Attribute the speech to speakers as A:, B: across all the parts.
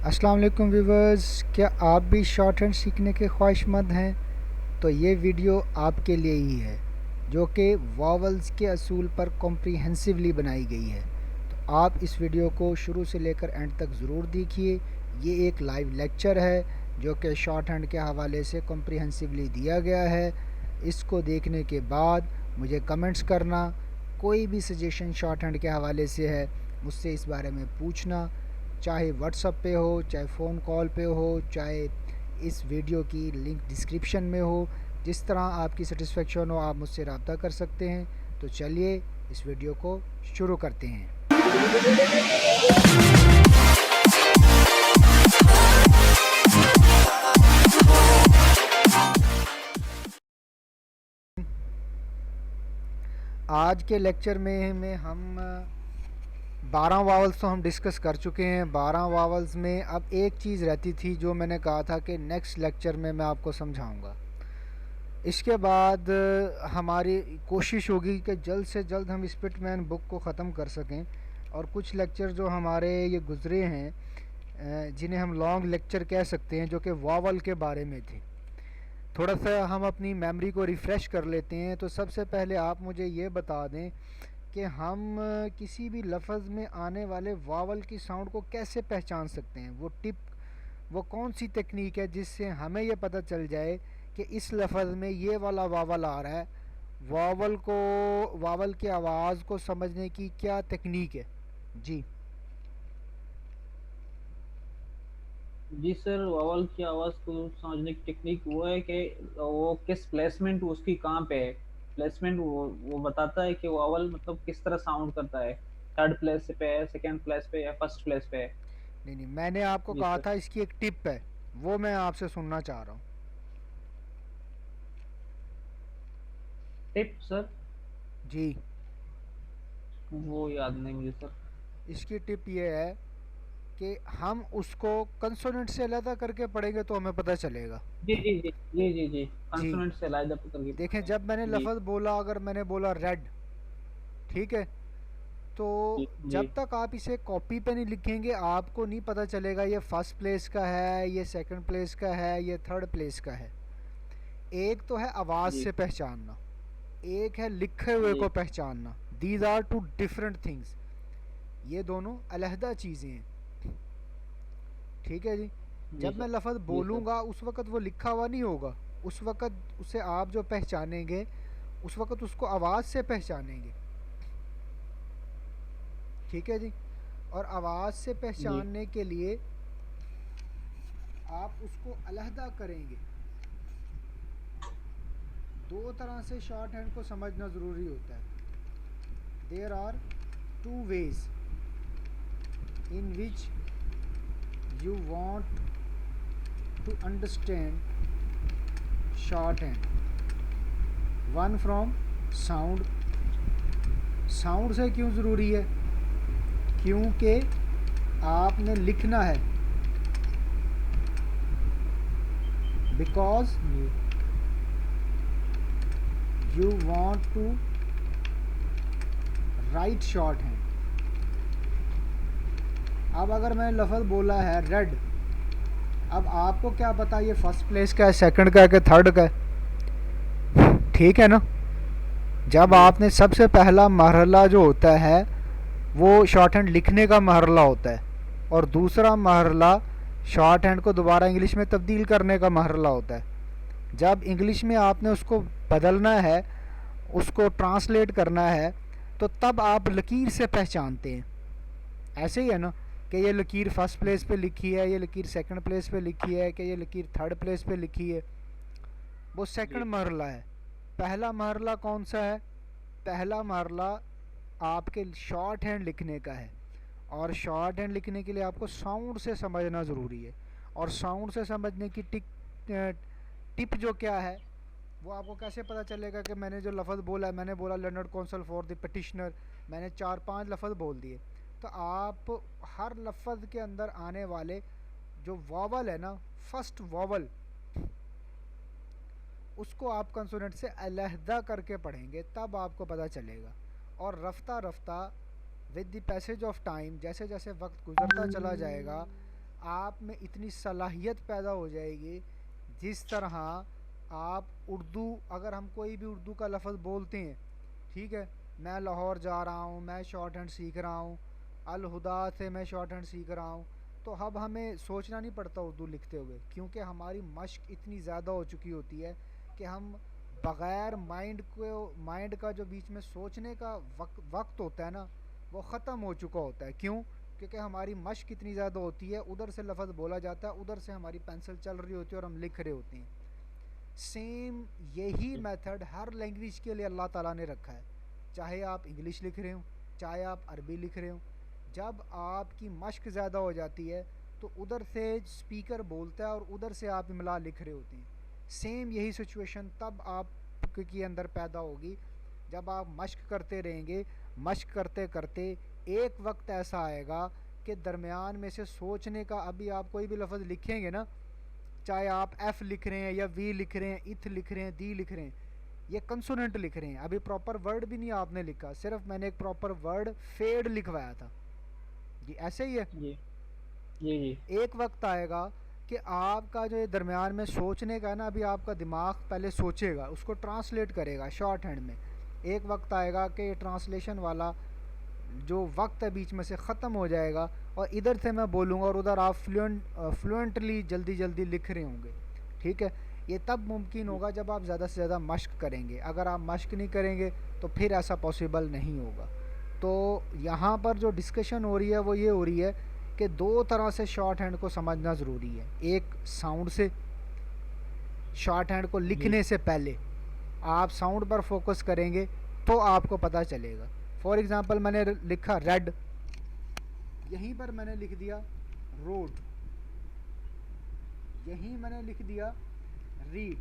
A: अस्सलाम वालेकुम व्यूवर्स, क्या आप भी शॉर्ट हैंड सीखने के ख्वाहिशमंद हैं? तो ये वीडियो आपके लिए ही है, जो कि वॉवल्स के असूल पर कॉम्प्रिहेंसिवली बनाई गई है। तो आप इस वीडियो को शुरू से लेकर एंड तक ज़रूर देखिए। ये एक लाइव लेक्चर है जो कि शॉर्ट हैंड के हवाले से कॉम्प्रिहेंसिवली दिया गया है। इसको देखने के बाद मुझे कमेंट्स करना, कोई भी सजेशन शॉर्ट हैंड के हवाले से है मुझसे इस बारे में पूछना, चाहे व्हाट्सएप पे हो, चाहे फ़ोन कॉल पे हो, चाहे इस वीडियो की लिंक डिस्क्रिप्शन में हो। जिस तरह आपकी सेटिस्फेक्शन हो आप मुझसे रब्ता कर सकते हैं। तो चलिए इस वीडियो को शुरू करते हैं। आज के लेक्चर में हम 12 वावल्स तो हम डिस्कस कर चुके हैं। 12 वावल्स में अब एक चीज़ रहती थी जो मैंने कहा था कि नेक्स्ट लेक्चर में मैं आपको समझाऊंगा। इसके बाद हमारी कोशिश होगी कि जल्द से जल्द हम स्पिटमैन बुक को ख़त्म कर सकें। और कुछ लेक्चर जो हमारे ये गुज़रे हैं, जिन्हें हम लॉन्ग लेक्चर कह सकते हैं, जो कि वावल के बारे में थे, थोड़ा सा हम अपनी मेमोरी को रिफ़्रेश कर लेते हैं। तो सबसे पहले आप मुझे ये बता दें कि हम किसी भी लफ्ज़ में आने वाले वावल की साउंड को कैसे पहचान सकते हैं। वो कौन सी टेक्निक है जिससे हमें ये पता चल जाए कि इस लफ्ज़ में ये वाला वावल आ रहा है। वावल की आवाज़ को समझने की क्या टेक्निक है? जी
B: जी सर, वॉवल की आवाज़ को समझने की टेक्निक वो है कि वो किस प्लेसमेंट उसकी कहाँ पे है। प्लेसमेंट वो बताता है कि वॉवल मतलब किस तरह साउंड करता है, थर्ड प्लेस पे है, सेकंड प्लेस पे या फर्स्ट प्लेस पे है।
A: नहीं नहीं, मैंने आपको
B: जी
A: कहा
B: सर।
A: था इसकी एक टिप है, वो मैं आपसे सुनना चाह रहा हूँ।
B: Tip sir?
A: जी,
B: वो याद नहीं मुझे सर।
A: इसकी टिप ये है कि हम उसको कंसोनेंट से अलग करके पढ़ेंगे तो हमें पता चलेगा।
B: जी जी जी जी जी जी।
A: जी,
B: कंसोनेंट से अलग करके
A: देखें,
B: पढ़ते हैं।
A: जब मैंने
B: जी
A: लफ्ज़ बोला, अगर मैंने बोला रेड, ठीक है, तो
B: जी जी
A: जब तक आप इसे कॉपी पे नहीं लिखेंगे आपको नहीं पता चलेगा ये फर्स्ट प्लेस का है, ये सेकंड प्लेस का है, ये थर्ड प्लेस का है। एक तो है आवाज़
B: जी
A: से पहचानना, एक है लिखे हुए
B: जी
A: को पहचानना। These are two different things. ये दोनों अलहदा चीज़ें हैं, ठीक है जी।
B: जी
A: जब मैं
B: सर।
A: लफ्ज़
B: जी सर।
A: बोलूँगा उस वक़्त वो लिखा हुआ नहीं होगा। उस वक़्त उसे आप जो पहचानेंगे, उस वक़्त उसको आवाज़ से पहचानेंगे, ठीक है जी। और आवाज़ से
B: जी
A: पहचानने के लिए आप उसको अलहदा करेंगे। दो तरह से शॉर्ट हैंड को समझना ज़रूरी होता है। There are two ways in which you want to understand short hand. One from sound. Sound से क्यों ज़रूरी है? क्योंकि आपने लिखना है, बिकॉज
B: जी
A: you want to write short hand. अब अगर मैंने लफ्ज़ बोला है रेड, अब आपको क्या पता ये फर्स्ट प्लेस का है, सेकंड का है कि थर्ड का है, ठीक है ना। जब
B: जी
A: आपने सबसे पहला मरहला जो होता है वो शॉर्ट हैंड लिखने का मरहला होता है, और दूसरा मरहला शॉर्ट हैंड को दोबारा इंग्लिश में तब्दील करने का मरहला होता है। जब इंग्लिश में आपने उसको बदलना है, उसको ट्रांसलेट करना है, तो तब आप लकीर से पहचानते हैं। ऐसे ही है ना, कि ये लकीर फर्स्ट प्लेस पे लिखी है, ये लकीर सेकंड प्लेस पे लिखी है, कि ये लकीर थर्ड प्लेस पे लिखी है। वो सेकंड
B: जी
A: मरला है। पहला मरला कौन सा है? पहला मरला आपके शॉर्ट हैंड लिखने का है। और शॉर्ट हैंड लिखने के लिए आपको साउंड से समझना ज़रूरी है। और साउंड से समझने की टिप जो क्या है, वो आपको कैसे पता चलेगा कि मैंने जो लफ्ज़ बोला है, मैंने बोला learned counsel for the petitioner, मैंने 4-5 लफ्ज़ बोल दिए। तो आप हर लफ्ज़ के अंदर आने वाले जो वावल है ना, फर्स्ट वावल, उसको आप कंसोनेंट से अलहदा करके पढ़ेंगे, तब आपको पता चलेगा। और रफ्ता रफ्ता with the passage of time, जैसे जैसे वक्त गुज़रता चला जाएगा, आप में इतनी सलाहियत पैदा हो जाएगी, जिस तरह आप उर्दू, अगर हम कोई भी उर्दू का लफ्ज़ बोलते हैं, ठीक है, मैं लाहौर जा रहा हूँ, मैं शॉर्ट हैंड सीख रहा हूँ, अल हुदा से मैं शॉर्ट हैंड सीख रहा हूँ, तो अब हमें सोचना नहीं पड़ता उर्दू लिखते हुए, क्योंकि हमारी मश्क इतनी ज़्यादा हो चुकी होती है कि हम बग़ैर माइंड का जो बीच में सोचने का वक्त होता है ना, वो ख़त्म हो चुका होता है। क्यों? क्योंकि हमारी मश्क इतनी ज़्यादा होती है, उधर से लफ्ज़ बोला जाता है, उधर से हमारी पेंसिल चल रही होती है और हम लिख रहे होते हैं। सेम यही मेथड हर लैंग्वेज के लिए अल्लाह ताला ने रखा है। चाहे आप इंग्लिश लिख रहे हो, चाहे आप अरबी लिख रहे हो, जब आपकी मश्क ज़्यादा हो जाती है तो उधर से स्पीकर बोलता है और उधर से आप इमला लिख रहे होते हैं। सेम यही सिचुएशन तब आप के अंदर पैदा होगी जब आप मश्क करते रहेंगे। मश्क करते करते एक वक्त ऐसा आएगा कि दरमियान में से सोचने का, अभी आप कोई भी लफ्ज़ लिखेंगे ना, चाहे आप एफ़ लिख रहे हैं या वी लिख रहे हैं, इथ लिख रहे हैं, दी लिख रहे हैं, ये कंसोनेंट लिख रहे हैं, अभी प्रॉपर वर्ड भी नहीं आपने लिखा, सिर्फ मैंने एक प्रॉपर वर्ड फेड लिखवाया था। जी ऐसे ही है।
B: जी जी जी
A: एक वक्त आएगा कि आपका जो ये दरमियान में सोचने का है ना, अभी आपका दिमाग पहले सोचेगा, उसको ट्रांसलेट करेगा शॉर्ट हैंड में। एक वक्त आएगा कि ये ट्रांसलेशन वाला जो वक्त है बीच में से ख़त्म हो जाएगा और इधर से मैं बोलूँगा और उधर आप फ्लुएंटली जल्दी जल्दी लिख रहे होंगे। ठीक है, ये तब मुमकिन होगा जब आप ज़्यादा से ज़्यादा मश्क करेंगे। अगर आप मश्क नहीं करेंगे तो फिर ऐसा पॉसिबल नहीं होगा। तो यहाँ पर जो डिस्कशन हो रही है वो ये हो रही है कि दो तरह से शॉर्ट हैंड को समझना ज़रूरी है। एक साउंड से, शॉर्ट हैंड को
B: जी
A: लिखने से पहले आप साउंड पर फोकस करेंगे तो आपको पता चलेगा। फॉर एग्ज़ाम्पल मैंने लिखा रेड, यहीं पर मैंने लिख दिया रोड, यहीं मैंने लिख दिया रीड।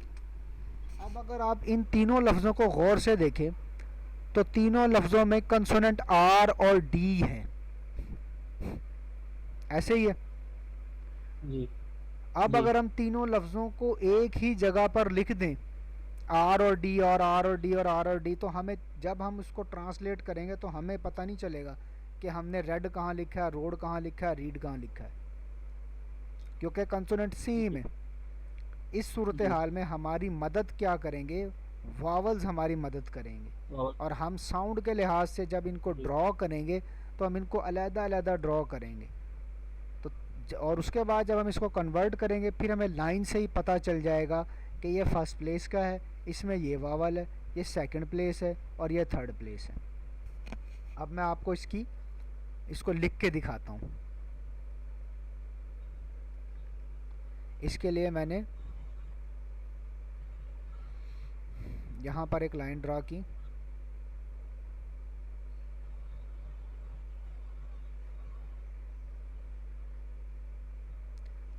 A: अब अगर आप इन तीनों लफ्ज़ों को गौर से देखें तो तीनों लफ्ज़ों में कंसोनेंट आर और डी है, ऐसे ही है।
B: जी
A: अब
B: जी
A: अगर हम तीनों लफ्ज़ों को एक ही जगह पर लिख दें, आर और डी और आर और डी और आर और डी, तो हमें जब हम उसको ट्रांसलेट करेंगे तो हमें पता नहीं चलेगा कि हमने रेड कहाँ लिखा है, रोड कहाँ लिखा है, रीड कहाँ लिखा है, क्योंकि कंसोनेंट सेम
B: जी
A: है। इस सूरत
B: जी
A: हाल में हमारी मदद क्या करेंगे, वावल्स हमारी मदद करेंगे।
B: और
A: और हम साउंड के लिहाज से जब इनको
B: जी
A: ड्रॉ करेंगे तो हम इनको अलग-अलग ड्रॉ करेंगे। तो और उसके बाद जब हम इसको कन्वर्ट करेंगे फिर हमें लाइन से ही पता चल जाएगा कि ये फर्स्ट प्लेस का है, इसमें ये वावल है, ये सेकंड प्लेस है और ये थर्ड प्लेस है। अब मैं आपको इसको लिख के दिखाता हूँ। इसके लिए मैंने यहाँ पर एक लाइन ड्रा की।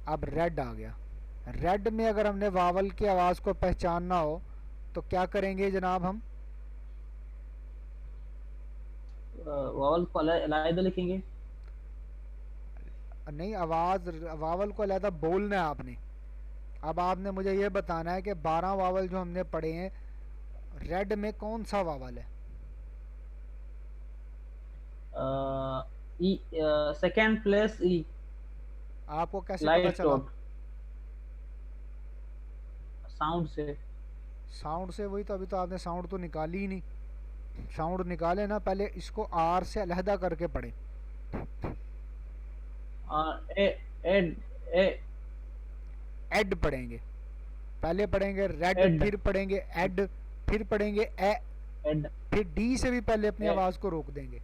A: अब रेड आ गया। रेड में अगर हमने वावल की आवाज़ को पहचानना हो तो क्या करेंगे जनाब हम?
B: वावल को अलग लिखेंगे।
A: नहीं, आवाज़ वावल को अलहदा बोलना है आपने। अब आपने मुझे ये बताना है कि 12 वावल जो हमने पढ़े हैं, रेड में कौन सा वावल है?
B: ई, सेकेंड प्लेस ई,
A: आपको कैसे पता
B: लाइट
A: चला?
B: डॉट, साउंड से।
A: साउंड से? वही तो, अभी तो आपने साउंड तो निकाली ही नहीं। साउंड निकाले ना, पहले इसको आर से अलहदा करके पढ़े।
B: और ए एड ए
A: एड पढ़ेंगे, पहले पढ़ेंगे रेड,
B: एड
A: फिर पढ़ेंगे एड, फिर पढ़ेंगे ए,
B: एड
A: फिर डी से भी पहले अपनी
B: ए
A: आवाज़ को रोक देंगे।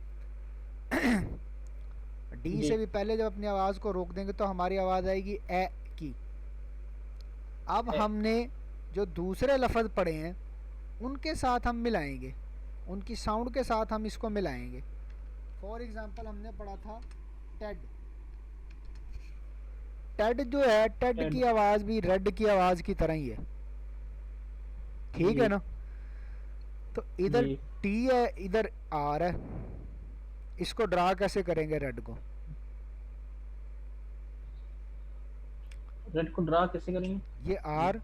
A: डी
B: जी
A: से भी पहले जब अपनी आवाज़ को रोक देंगे तो हमारी आवाज़ आएगी ए की। अब
B: ए
A: हमने जो दूसरे लफ्ज़ पढ़े हैं उनके साथ हम मिलाएंगे, उनकी साउंड के साथ हम इसको मिलाएंगे। फॉर एग्ज़ाम्पल हमने पढ़ा था टेड। टेड जो है, टेड
B: एड
A: की आवाज़ भी रेड की आवाज़ की तरह ही है, ठीक है
B: जी
A: ना? तो इधर
B: जी।
A: टी है, इधर आर है। इसको ड्रा कैसे करेंगे रेड को?
B: रेड को ड्रा कैसे करेंगे?
A: ये
B: जी
A: आर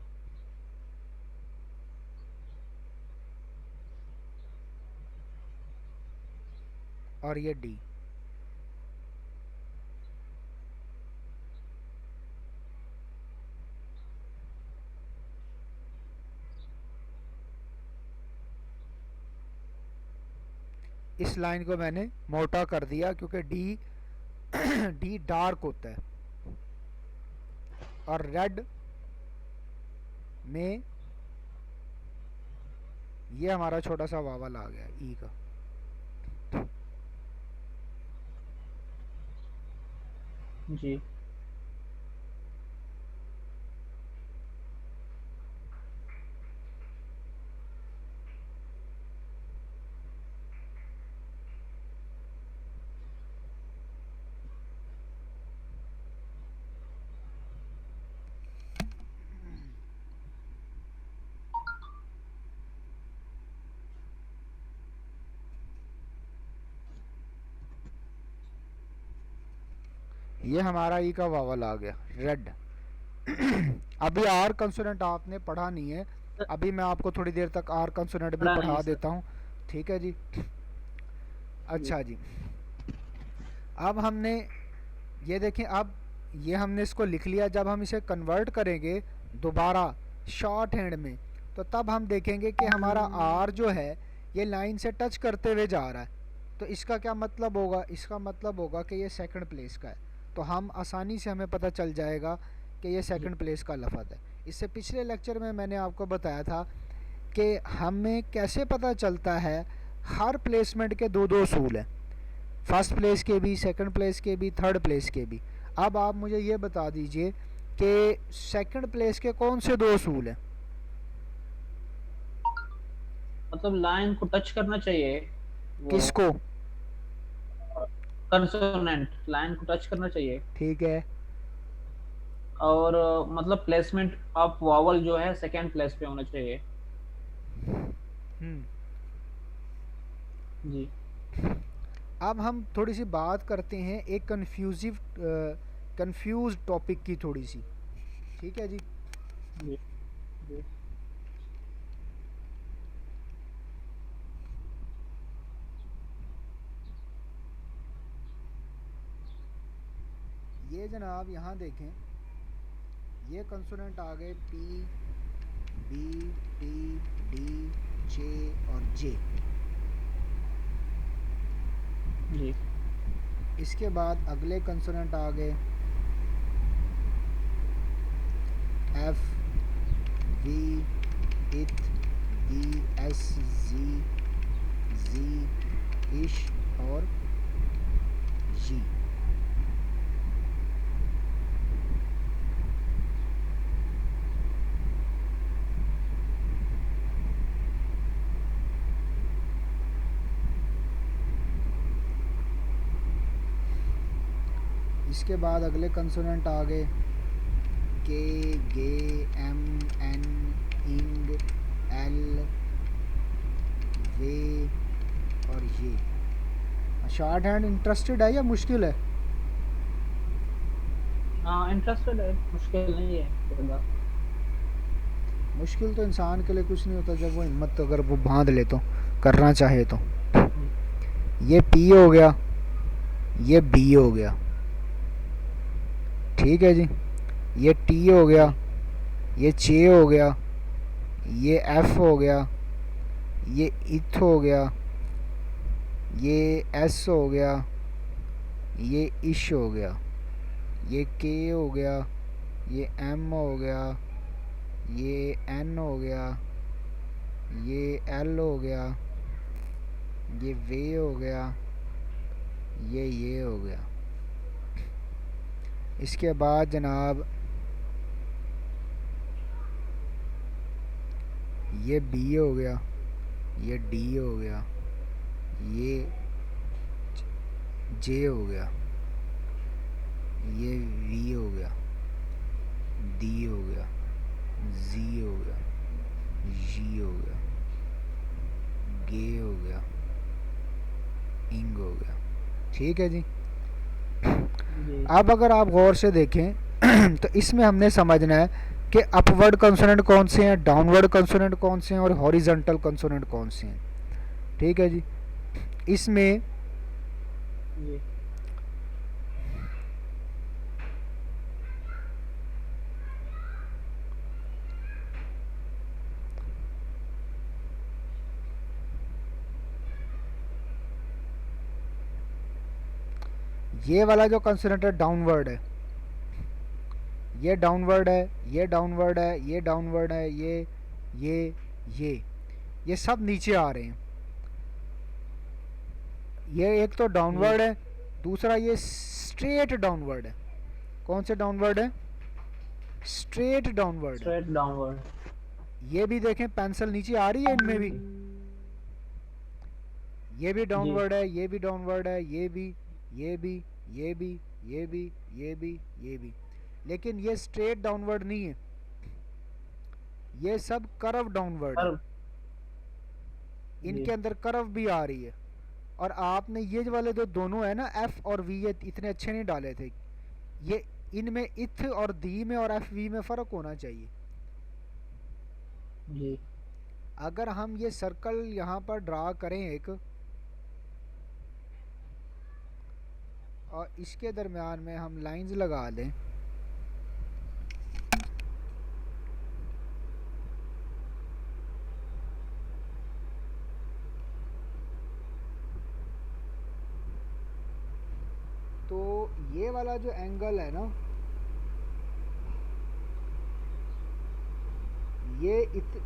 A: और ये डी। इस लाइन को मैंने मोटा कर दिया क्योंकि डी डी डार्क होता है, और रेड में ये हमारा छोटा सा वावल आ गया ई का।
B: जी।
A: ये हमारा ई का वावल आ गया रेड। अभी आर कंसोनेंट आपने पढ़ा नहीं है, अभी मैं आपको थोड़ी देर तक आर कंसोनेंट भी
B: पढ़ा नहीं
A: पढ़ा
B: सर।
A: देता हूँ, ठीक है जी।
B: जी।
A: अच्छा जी, अब हमने ये देखें, अब ये हमने इसको लिख लिया। जब हम इसे कन्वर्ट करेंगे दोबारा शॉर्ट हैंड में, तो तब हम देखेंगे कि हमारा आर जो है ये लाइन से टच करते हुए जा रहा है। तो इसका क्या मतलब होगा? इसका मतलब होगा कि ये सेकंड प्लेस का है। तो हम आसानी से हमें पता चल जाएगा कि ये
B: जी।
A: सेकंड प्लेस का लफ्ज़ है। इससे पिछले लेक्चर में मैंने आपको बताया था कि हमें कैसे पता चलता है, हर प्लेसमेंट के दो दो असूल हैं, फर्स्ट प्लेस के भी, सेकंड प्लेस के भी, थर्ड प्लेस के भी। अब आप मुझे ये बता दीजिए कि सेकंड प्लेस के कौन से दो असूल हैं?
B: मतलब लाइन को टच करना चाहिए वो,
A: किसको?
B: कंसोनेंट लाइन को टच करना चाहिए।
A: ठीक है।
B: और मतलब प्लेसमेंट ऑफ वावल जो है सेकंड प्लेस पे होना चाहिए।
A: हम्म।
B: जी।
A: अब हम थोड़ी सी बात करते हैं एक कंफ्यूज टॉपिक की थोड़ी सी, ठीक है जी।
B: जी। जी।
A: ये जनाब यहाँ देखें, ये कंसोनेंट आ गए पी, बी, टी, डी, जे और जे।
B: जी।
A: इसके बाद अगले कंसोनेंट आ गए एफ, वी, इथ, ई, एस, जी, जी, इश और जी। इसके बाद अगले कंसोनेंट आ गए के, गे, एम, एन, इंग, एल, वे और ये। शॉर्ट हैंड इंटरेस्टेड है या मुश्किल है?
B: हाँ इंटरेस्टेड है, मुश्किल नहीं है ज़्यादा।
A: मुश्किल तो इंसान के लिए कुछ नहीं होता जब वो हिम्मत अगर वो बांध ले तो, करना चाहे तो।
B: जी।
A: ये पी हो गया, ये बी हो गया, ठीक है जी। ये टी हो गया,
B: जी।
A: ये चे हो गया, ये एफ हो गया, ये इथ हो गया, ये एस हो गया, ये इश हो गया, ये के हो गया, ये एम हो गया, ये एन हो गया, ये एल हो गया, ये वे हो गया, ये हो गया। इसके बाद जनाब ये बी हो गया, ये डी हो गया, ये जे हो गया, ये वी हो गया, डी हो गया, जी हो गया, जी हो गया, गे हो गया, इंग हो गया, ठीक है जी।
B: जी।
A: अब अगर आप गौर से देखें तो इसमें हमने समझना है कि अपवर्ड कंसोनेंट कौन से हैं, डाउनवर्ड कंसोनेंट कौन से हैं और हॉरिजॉन्टल कंसोनेंट कौन से हैं, ठीक है जी। इसमें
B: जी।
A: ये वाला जो कंसोनेंट है डाउनवर्ड है, ये डाउनवर्ड है, ये डाउनवर्ड है, ये डाउनवर्ड है, ये ये सब नीचे आ रहे हैं। ये एक तो
B: जी
A: डाउनवर्ड है, दूसरा ये स्ट्रेट डाउनवर्ड है। कौन से डाउनवर्ड है? स्ट्रेट डाउनवर्ड है।
B: Straight downward.
A: ये भी देखें पेंसिल नीचे आ रही है इनमें भी, ये भी
B: जी
A: डाउनवर्ड है, ये भी डाउनवर्ड है, ये भी, ये भी, ये भी, ये भी, ये भी, ये भी। लेकिन ये स्ट्रेट डाउनवर्ड नहीं है, ये सब कर्व डाउनवर्ड है।
B: पर जी
A: इनके अंदर कर्व भी आ रही है। और आपने ये वाले जो दोनों है ना, एफ और वी, ये इतने अच्छे नहीं डाले थे। ये इनमें इथ और दी में और एफ वी में फ़र्क होना चाहिए।
B: जी
A: अगर हम ये सर्कल यहाँ पर ड्रा करें एक, और इसके दरमियान में हम लाइंस लगा दें, तो ये वाला जो एंगल है ना, ये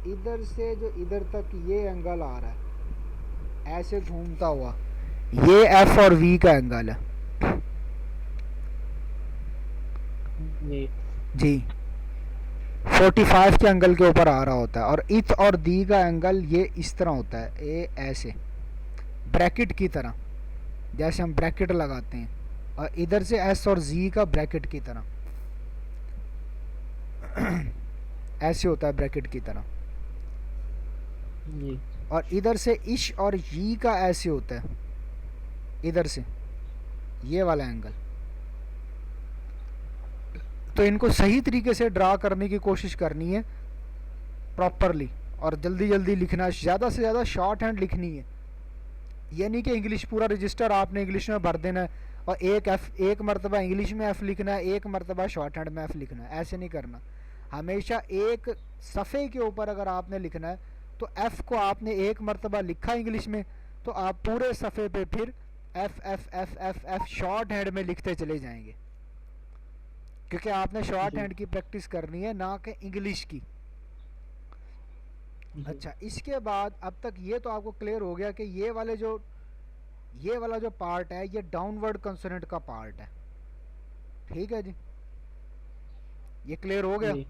A: इधर से जो इधर तक ये एंगल आ रहा है ऐसे घूमता हुआ, ये एफ और वी का एंगल है।
B: जी
A: जी, 45 के एंगल के ऊपर आ रहा होता है। और इथ और दी का एंगल ये इस तरह होता है, ये ऐसे ब्रैकेट की तरह, जैसे हम ब्रैकेट लगाते हैं, और इधर से एस और जी का ब्रैकेट की तरह ऐसे होता है, ब्रैकेट की तरह।
B: जी
A: और इधर से इश और जी का ऐसे होता है, इधर से ये वाला एंगल। तो इनको सही तरीके से ड्रा करने की कोशिश करनी है प्रॉपरली, और जल्दी जल्दी लिखना है, ज़्यादा से ज़्यादा शॉर्ट हैंड लिखनी है। ये नहीं कि इंग्लिश पूरा रजिस्टर आपने इंग्लिश में भर देना है और एक मरतबा इंग्लिश में एफ़ लिखना है, एक मरतबा शॉर्ट हैंड में एफ़ लिखना है, ऐसे नहीं करना। हमेशा एक सफ़े के ऊपर अगर आपने लिखना है तो एफ़ को आपने एक मरतबा लिखा इंग्लिश में, तो आप पूरे सफ़े पे फिर F F F F F short hand में लिखते चले जाएंगे, क्योंकि आपने शॉर्ट
B: जी
A: हैंड की प्रैक्टिस करनी है, ना कि इंग्लिश की।
B: जी
A: अच्छा, इसके बाद अब तक ये तो आपको क्लियर हो गया कि ये वाला जो पार्ट है ये डाउनवर्ड कंसोनेंट का पार्ट है। ठीक है जी, ये क्लियर हो गया।
B: जी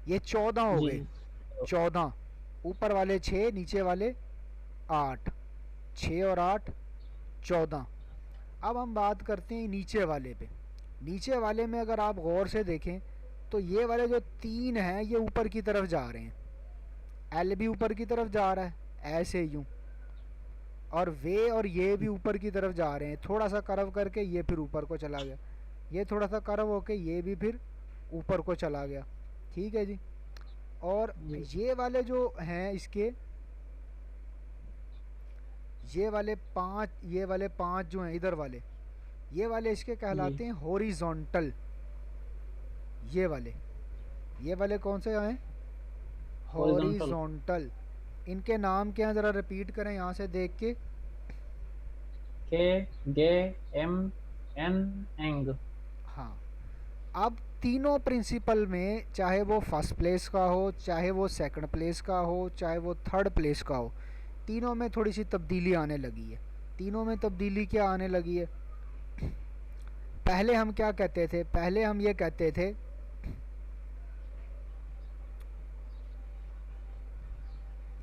A: ये 14 हो
B: जी
A: गए, 14, ऊपर वाले 6, नीचे वाले 8, 6 और 8 14। अब हम बात करते हैं नीचे वाले पे। नीचे वाले में अगर आप गौर से देखें तो ये वाले जो 3 हैं ये ऊपर की तरफ जा रहे हैं, एल भी ऊपर की तरफ जा रहा है ऐसे यूं, और वे और ये भी ऊपर की तरफ जा रहे हैं, थोड़ा सा कर्व करके ये फिर ऊपर को चला गया, ये थोड़ा सा कर्व होके ये भी फिर ऊपर को चला गया। ठीक है जी। और
B: जी
A: ये वाले जो हैं इसके, ये वाले पांच जो हैं इधर वाले, ये वाले इसके
B: जी
A: कहलाते हैं हॉरिजॉन्टल। ये वाले कौन से हैं?
B: हॉरिजॉन्टल।
A: हॉरिजॉन्टल। इनके नाम क्या हैं, ज़रा रिपीट करें यहाँ से देख के।
B: के, गे, एम, एन, एंग।
A: हाँ, अब तीनों प्रिंसिपल में, चाहे वो फर्स्ट प्लेस का हो, चाहे वो सेकंड प्लेस का हो, चाहे वो थर्ड प्लेस का हो, तीनों में थोड़ी सी तब्दीली आने लगी है। तीनों में तब्दीली क्या आने लगी है? पहले हम क्या कहते थे? पहले हम ये कहते थे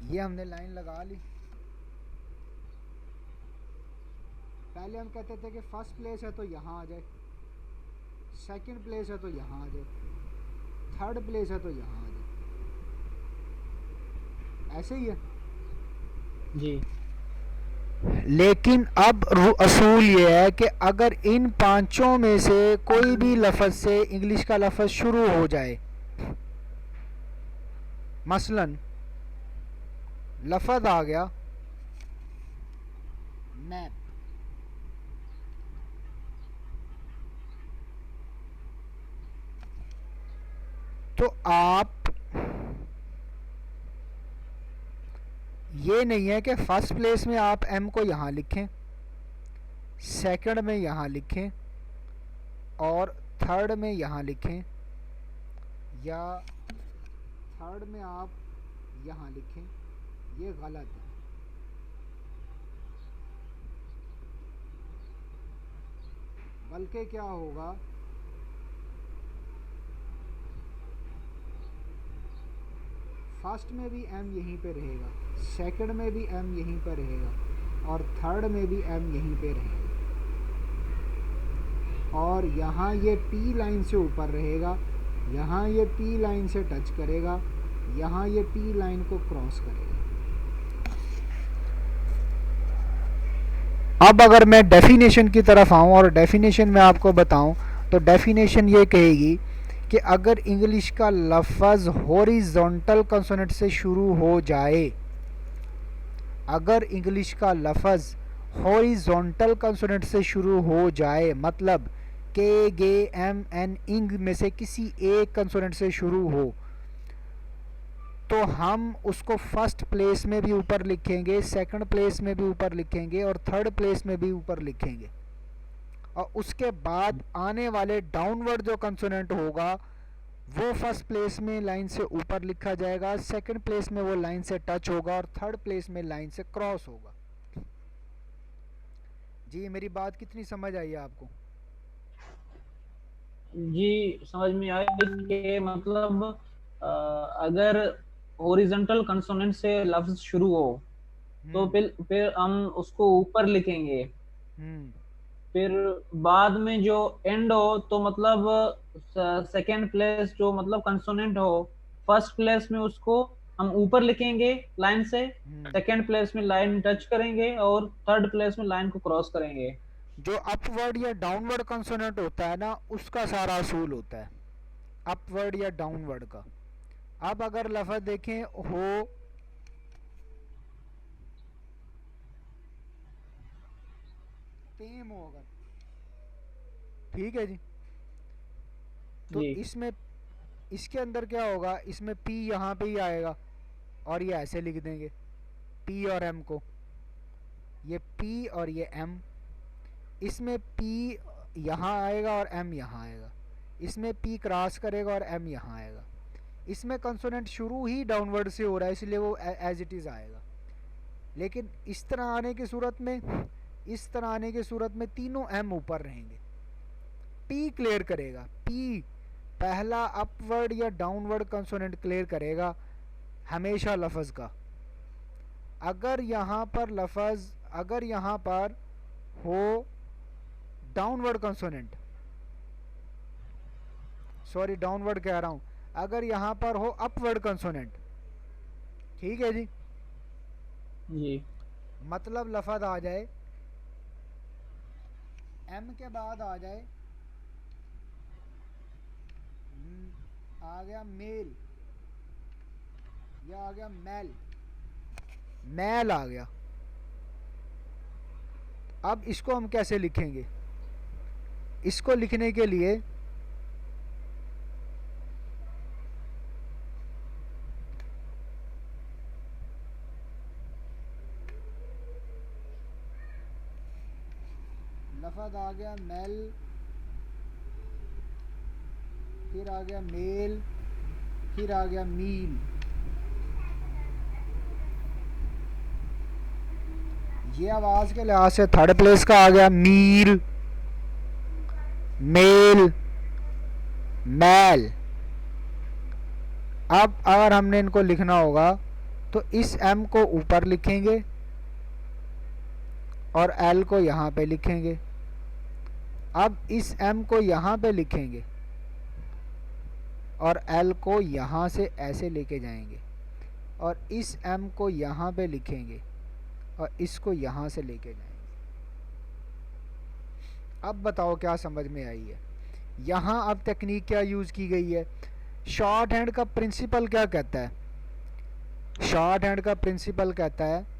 A: ये हमने लाइन लगा ली। पहले हम कहते थे कि फर्स्ट प्लेस है तो यहाँ आ जाए, सेकंड प्लेस है तो यहाँ आ जाए, थर्ड प्लेस है तो यहाँ आ जाए, ऐसे ही है।
B: जी
A: लेकिन अब असूल ये है कि अगर इन पांचों में से कोई भी लफ्ज़ से इंग्लिश का लफ्ज़ शुरू हो जाए, मसलन लफ्ज़ आ गया मैप, तो आप ये नहीं है कि फर्स्ट प्लेस में आप एम को यहाँ लिखें, सेकंड में यहाँ लिखें और थर्ड में यहाँ लिखें, या थर्ड में आप यहाँ लिखें, ये गलत है। बल्कि क्या होगा, फर्स्ट में भी एम यहीं पे रहेगा, सेकंड में भी एम यहीं पे रहेगा और थर्ड में भी एम यहीं पे रहेगा, और यहाँ ये पी लाइन से ऊपर रहेगा, यहाँ ये पी लाइन से टच करेगा, यहाँ ये पी लाइन को क्रॉस करेगा। अब अगर मैं डेफिनेशन की तरफ आऊँ और डेफिनेशन में आपको बताऊँ, तो डेफिनेशन ये कहेगी कि अगर इंग्लिश का लफ्ज़ हॉरिजॉन्टल कंसोनेंट से शुरू हो जाए, अगर इंग्लिश का लफ्ज़ हॉरिजॉन्टल कंसोनेंट से शुरू हो जाए, मतलब के, गे, एम, एन, इंग में से किसी एक कंसोनेंट से शुरू हो, तो हम उसको फर्स्ट प्लेस में भी ऊपर लिखेंगे, सेकंड प्लेस में भी ऊपर लिखेंगे और थर्ड प्लेस में भी ऊपर लिखेंगे, और उसके बाद आने वाले डाउनवर्ड जो कंसोनेंट होगा वो फर्स्ट प्लेस में लाइन से ऊपर लिखा जाएगा, सेकंड प्लेस में वो लाइन से टच होगा और थर्ड प्लेस में लाइन से क्रॉस होगा। जी मेरी बात कितनी समझ आई है आपको?
B: जी समझ में आया कि मतलब अगर हॉरिजॉन्टल कंसोनेंट से लफ्ज शुरू हो तो
A: हम्म
B: फिर हम उसको ऊपर लिखेंगे,
A: हम्म
B: फिर बाद में जो एंड हो तो मतलब सेकेंड प्लेस जो मतलब कंसोनेंट हो, फर्स्ट प्लेस में उसको हम ऊपर लिखेंगे लाइन से,
A: हम्म
B: सेकेंड प्लेस में लाइन टच करेंगे और थर्ड प्लेस में लाइन को क्रॉस करेंगे।
A: जो अपवर्ड या डाउनवर्ड कंसोनेंट होता है ना, उसका सारा असूल होता है अपवर्ड या डाउनवर्ड का। अब अगर लफ्ज़ देखें हो टेम हो, अगर ठीक है जी, तो
B: जी
A: इसमें इसके अंदर क्या होगा, इसमें पी यहाँ पे ही आएगा और ये ऐसे लिख देंगे पी और एम को, ये पी और ये एम, इसमें पी यहाँ आएगा और एम यहाँ आएगा, इसमें पी क्रॉस करेगा और एम यहाँ आएगा। इसमें कंसोनेंट शुरू ही डाउनवर्ड से हो रहा है इसलिए वो एज इट इज़ आएगा। लेकिन इस तरह आने की सूरत में, इस तरह आने की सूरत में तीनों एम ऊपर रहेंगे। पी क्लियर करेगा, पी पहला अपवर्ड या डाउनवर्ड कंसोनेंट क्लियर करेगा हमेशा लफ्ज़ का। अगर यहाँ पर लफ्ज़, अगर यहाँ पर हो डाउनवर्ड कंसोनेंट, सॉरी डाउनवर्ड कह रहा हूँ, अगर यहाँ पर हो अपवर्ड कंसोनेंट, ठीक है जी,
B: जी
A: मतलब लफ्ज़ आ जाए एम के बाद आ जाए, आ गया मेल, या आ गया मैल, मैल आ गया। अब इसको हम कैसे लिखेंगे? इसको लिखने के लिए लफ्ज़ आ गया मेल, फिर आ गया मेल, फिर आ गया मील। ये आवाज़ के लिहाज से थर्ड प्लेस का आ गया मील, मेल, मैल। अब अगर हमने इनको लिखना होगा तो इस एम को ऊपर लिखेंगे और एल को यहाँ पे लिखेंगे। अब इस एम को यहाँ पे लिखेंगे और एल को यहाँ से ऐसे लेके जाएंगे, और इस एम को यहाँ पे लिखेंगे और इसको यहाँ से लेके जाएंगे। अब बताओ क्या समझ में आई है? यहाँ अब तकनीक क्या यूज़ की गई है? शॉर्ट हैंड का प्रिंसिपल क्या कहता है? शॉर्ट हैंड का प्रिंसिपल कहता है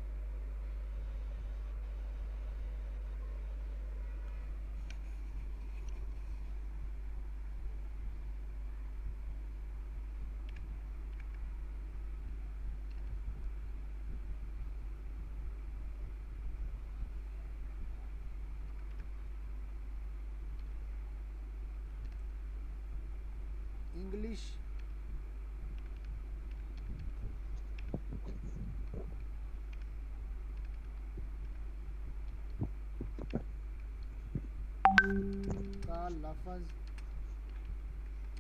A: इंग्लिश का लफ्ज़ अगर फर्स्ट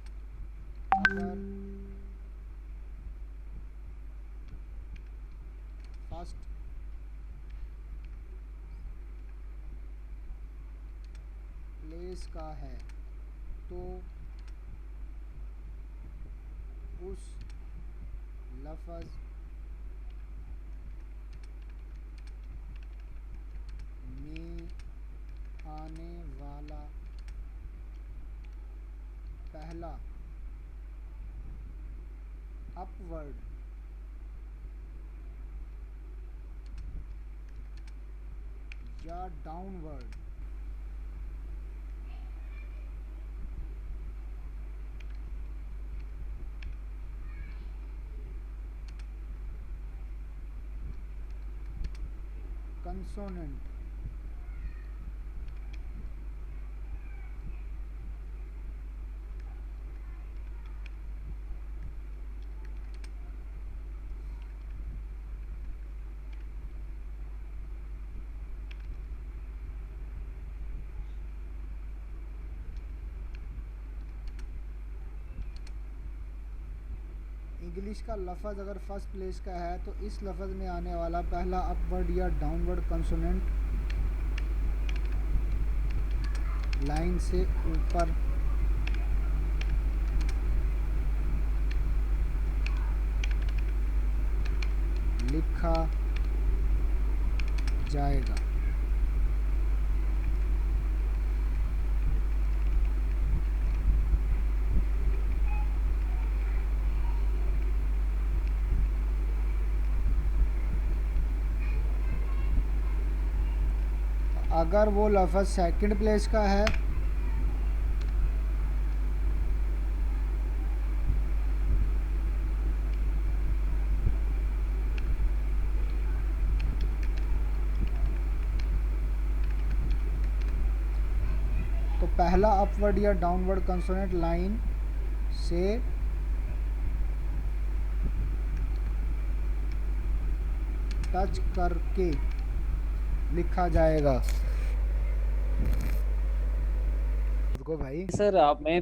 A: प्लेस का है तो उस लफ्ज़ में आने वाला पहला अपवर्ड या डाउनवर्ड कंसोनेंट इंग्लिश का लफ्ज़ अगर फर्स्ट प्लेस का है तो इस लफ्ज़ में आने वाला पहला अपवर्ड या डाउनवर्ड कंसोनेंट लाइन से ऊपर लिखा जाएगा। अगर वो लफ्ज़ सेकंड प्लेस का है तो पहला अपवर्ड या डाउनवर्ड कंसोनेंट लाइन से टच करके लिखा जाएगा। उसको भाई
B: सर आप
A: मैं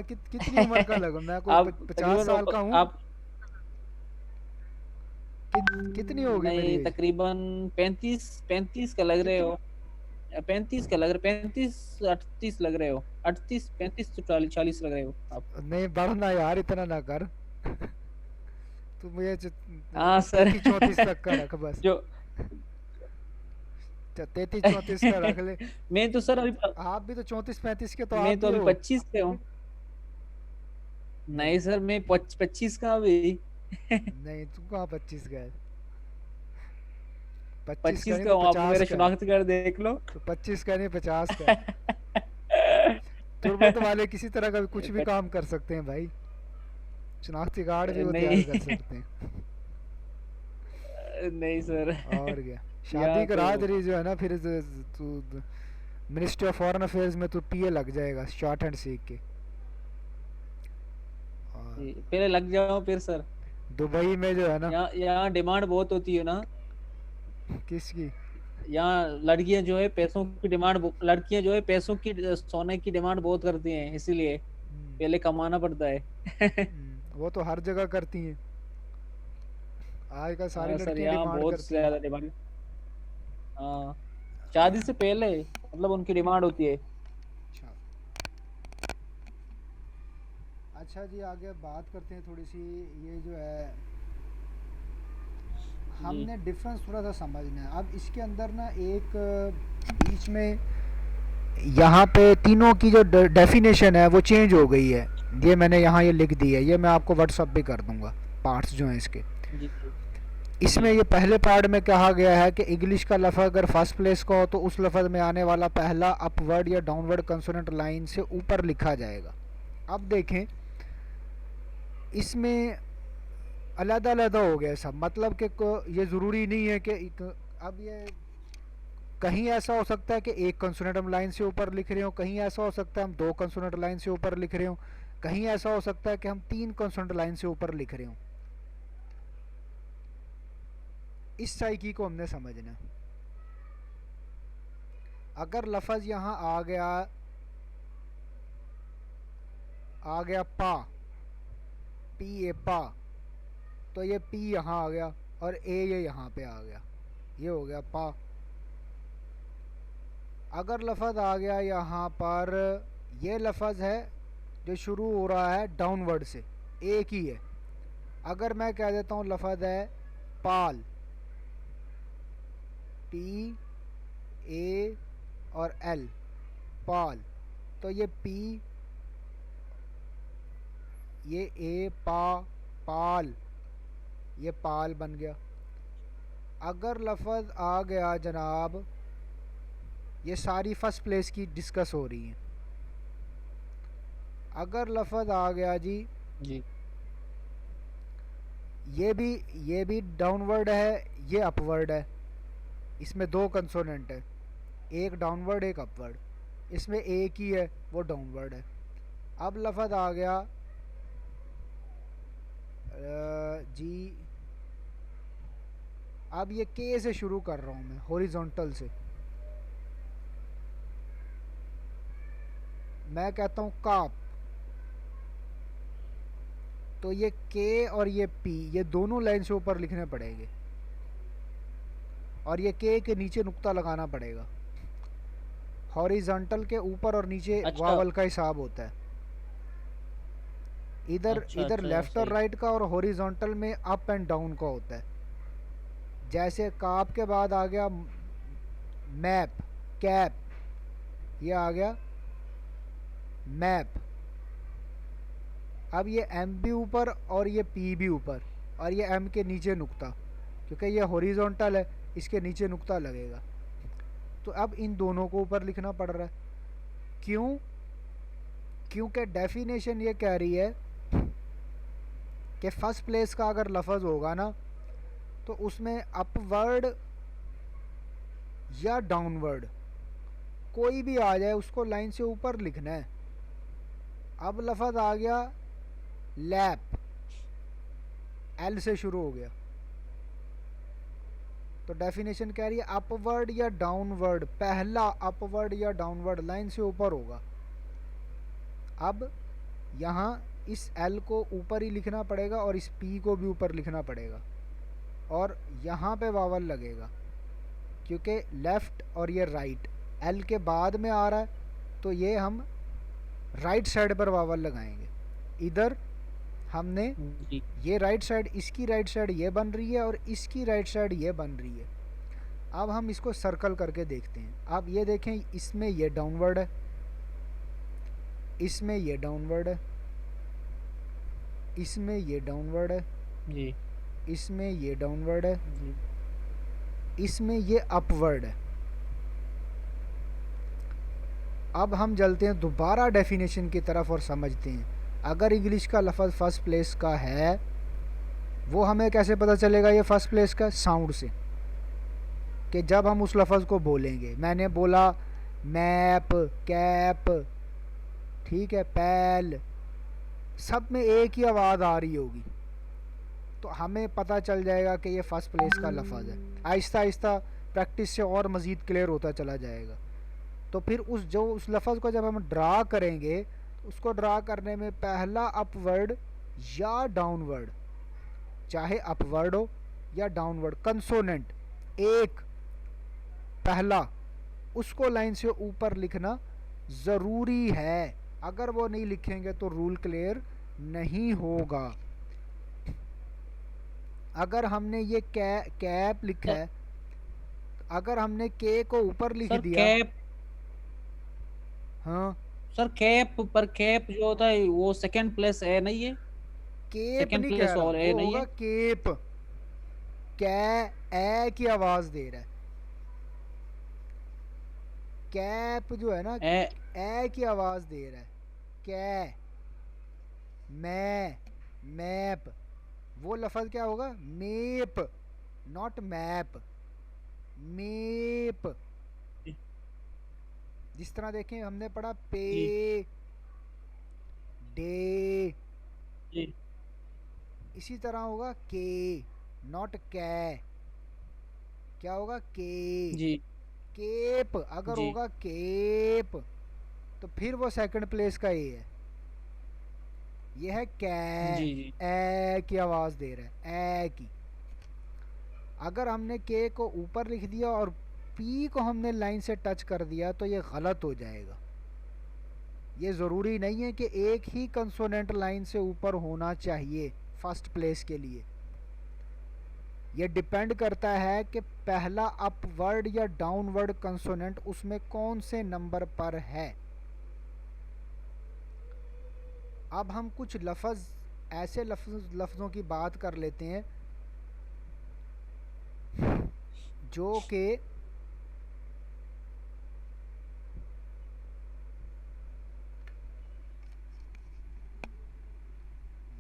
A: कितनी उम्र का लगूं? मैं कोई
B: आप
A: 50 साल का हूँ?
B: आप
A: कितनी होगी मेरी
B: नहीं,
A: एज?
B: तकरीबन 35 का लग रहे हो। 35 का लग रहे, 35 38 लग रहे हो। 38 35 to 40 लग रहे हो आप।
A: नहीं बढ़ना यार, इतना ना कर। तू मुझे
B: हाँ सर
A: 33-34 तक का रख बस।
B: जो
A: 33-34 का रख ले।
B: मैं तो सर अभी
A: आप भी तो 34-35 के तो आप
B: मैं तो
A: भी
B: अभी
A: हो।
B: 25 से हूँ।
A: नहीं
B: नहीं सर, मैं 25 का अभी
A: नहीं, तू कहाँ 25 का है? 25 का
B: 25
A: नहीं
B: का
A: तो
B: हूँ, आप
A: 50
B: मेरा
A: का है।
B: शनाख्त कार्ड देख लो।
A: तो 25 का नहीं 50 का है। तुरबत वाले किसी तरह का भी कुछ भी काम कर सकते हैं भाई। शनाख्ती कार्ड भी वो तैयार कर
B: नहीं
A: सकते हैं।
B: नहीं सर
A: और क्या, शादी
B: यहाँ तो
A: करा तेरी जो है ना, फिर तू मिनिस्ट्री ऑफ फॉरेन अफेयर्स में तू पीए लग जाएगा शॉर्ट हैंड सीख के। और
B: पहले लग जाओ फिर सर।
A: दुबई में जो है ना,
B: यहाँ यहाँ डिमांड बहुत होती है ना।
A: किसकी?
B: यहाँ लड़कियां जो है पैसों की डिमांड, लड़कियां जो है पैसों की, सोने की डिमांड बहुत करती हैं, इसीलिए
A: हम्म,
B: पहले कमाना पड़ता है
A: वो तो हर जगह करती हैं। आजकल सारी
B: हाँ सर,
A: लड़कियां
B: यहाँ
A: डिमांड
B: बहुत
A: करती हैं।
B: ज्यादा डिमांड। हाँ, शादी से पहले मतलब उनकी डिमांड होती है।
A: अच्छा अच्छा जी, आगे बात करते हैं थोड़ी सी। ये जो है,
B: जी
A: हमने डिफरेंस थोड़ा सा समझना है। अब इसके अंदर ना एक बीच में यहाँ पे तीनों की जो डेफिनेशन है वो चेंज हो गई है। ये मैंने यहाँ ये लिख दी है, ये मैं आपको व्हाट्सअप भी कर दूंगा, पार्ट्स जो हैं इसके।
B: जी जी
A: इसमें
B: जी
A: ये पहले पार्ट में कहा गया है कि इंग्लिश का लफ्ज़ अगर फर्स्ट प्लेस का हो तो उस लफ्ज़ में आने वाला पहला अपवर्ड या डाउनवर्ड कंसोनेंट लाइन से ऊपर लिखा जाएगा। अब देखें, इसमें अलग अलग हो गया सब, मतलब कि ये ज़रूरी नहीं है कि अब ये कहीं ऐसा हो सकता है कि एक कंसोनेंट हम लाइन से ऊपर लिख रहे हो, कहीं ऐसा हो सकता है हम दो कंसोनेंट लाइन से ऊपर लिख रहे हो, कहीं ऐसा हो सकता है कि हम 3 कंसोनेंट लाइन से ऊपर लिख रहे हों। इस साइकी को हमने समझना। अगर लफज यहाँ आ गया पा, पी ए पा, तो ये पी यहाँ आ गया और ए ये यहाँ पे आ गया, ये हो गया पा। अगर लफज आ गया यहाँ पर, ये लफज है जो शुरू हो रहा है डाउनवर्ड से, एक ही है। अगर मैं कह देता हूँ लफज है पाल, पी ए और एल, पाल, तो ये पी, ये ए पा, पाल, ये पाल बन गया। अगर लफज आ गया जनाब, ये सारी फर्स्ट प्लेस की डिस्कस हो रही हैं। अगर लफज आ गया जी,
B: जी
A: ये भी डाउनवर्ड है, ये अपवर्ड है, इसमें 2 कंसोनेंट है, एक डाउनवर्ड एक अपवर्ड, इसमें एक ही है वो डाउनवर्ड है। अब लफज आ गया जी, अब ये के से शुरू कर रहा हूँ मैं, हॉरिजॉन्टल से। मैं कहता हूँ काप, तो ये के और ये पी, ये दोनों लाइन से ऊपर लिखने पड़ेंगे और ये के नीचे नुक्ता लगाना पड़ेगा। हॉरिजॉन्टल के ऊपर और नीचे
B: अच्छा
A: वावल का हिसाब होता है। इधर
B: अच्छा
A: इधर
B: अच्छा
A: लेफ्ट और
B: सही।
A: राइट का, और हॉरिजॉन्टल में अप एंड डाउन का होता है। जैसे काप के बाद आ गया मैप, कैप, ये आ गया मैप। अब ये एम भी ऊपर और ये पी भी ऊपर, और ये एम के नीचे नुक्ता, क्योंकि ये हॉरिजॉन्टल है, इसके नीचे नुक्ता लगेगा। तो अब इन दोनों को ऊपर लिखना पड़ रहा है। क्यों? क्योंकि डेफिनेशन ये कह रही है कि फर्स्ट प्लेस का अगर लफज होगा ना, तो उसमें अपवर्ड या डाउनवर्ड कोई भी आ जाए उसको लाइन से ऊपर लिखना है। अब लफज आ गया लैप, एल से शुरू हो गया, तो डेफिनेशन कह रही है अपवर्ड या डाउनवर्ड, पहला अपवर्ड या डाउनवर्ड लाइन से ऊपर होगा। अब यहाँ इस एल को ऊपर ही लिखना पड़ेगा और इस पी को भी ऊपर लिखना पड़ेगा, और यहाँ पे वावल लगेगा क्योंकि लेफ़्ट और ये राइट एल के बाद में आ रहा है, तो ये हम राइट साइड पर वावल लगाएंगे। इधर हमने
B: जी
A: ये राइट साइड, इसकी राइट साइड ये बन रही है और इसकी राइट साइड ये बन रही है। अब हम इसको सर्कल करके देखते हैं। आप ये देखें, इसमें ये डाउनवर्ड है, इसमें ये डाउनवर्ड है, इसमें ये डाउनवर्ड है,
B: जी
A: इसमें ये डाउनवर्ड है,
B: जी
A: इसमें ये अपवर्ड है। अब हम चलते हैं दोबारा डेफिनेशन की तरफ और समझते हैं। अगर इंग्लिश का लफ्ज़ फर्स्ट प्लेस का है, वो हमें कैसे पता चलेगा ये फर्स्ट प्लेस का? साउंड से, कि जब हम उस लफ्ज़ को बोलेंगे। मैंने बोला मैप, कैप, ठीक है, पैल, सब में एक ही आवाज़ आ रही होगी, तो हमें पता चल जाएगा कि ये फर्स्ट प्लेस का लफ्ज़ है। आहिस्ता आहिस्ता प्रैक्टिस से और मज़ीद क्लियर होता चला जाएगा। तो फिर उस लफ्ज़ को जब हम ड्रा करेंगे, उसको ड्रा करने में पहला अपवर्ड या डाउनवर्ड, चाहे अपवर्ड हो या डाउनवर्ड, कंसोनेंट एक पहला, उसको लाइन से ऊपर लिखना ज़रूरी है। अगर वो नहीं लिखेंगे तो रूल क्लियर नहीं होगा। अगर हमने ये कैप लिखा है, अगर हमने के को ऊपर लिख
B: सर
A: दिया,
B: कैप,
A: हाँ,
B: सर कैप पर कैप जो होता है वो सेकंड प्लेस है नहीं है,
A: केप
B: सेकंड
A: नहीं कह
B: प्लेस
A: रहा,
B: और है
A: वो
B: नहीं
A: होगा
B: है।
A: केप। कै ए की आवाज़ दे रहा है। कैप जो है ना,
B: ए
A: ए की आवाज़ दे रहा है। कै, मैप, वो लफ्ज़ क्या होगा? Map, not map, map. जिस तरह देखें, हमने पढ़ा पे,
B: जी
A: डे।
B: जी
A: इसी तरह होगा के, नॉट कै। क्या होगा? के।
B: जी
A: केप अगर
B: जी
A: होगा केप, तो फिर वो सेकंड प्लेस का ए है। ये है कै,
B: जी जी
A: ए की आवाज़ दे रहा है, ए की। अगर हमने के को ऊपर लिख दिया और पी को हमने लाइन से टच कर दिया तो ये गलत हो जाएगा। ये ज़रूरी नहीं है कि एक ही कंसोनेंट लाइन से ऊपर होना चाहिए फर्स्ट प्लेस के लिए। ये डिपेंड करता है कि पहला अपवर्ड या डाउनवर्ड कंसोनेंट उसमें कौन से नंबर पर है। अब हम कुछ लफ्ज़, ऐसे लफ्ज़ों की बात कर लेते हैं जो कि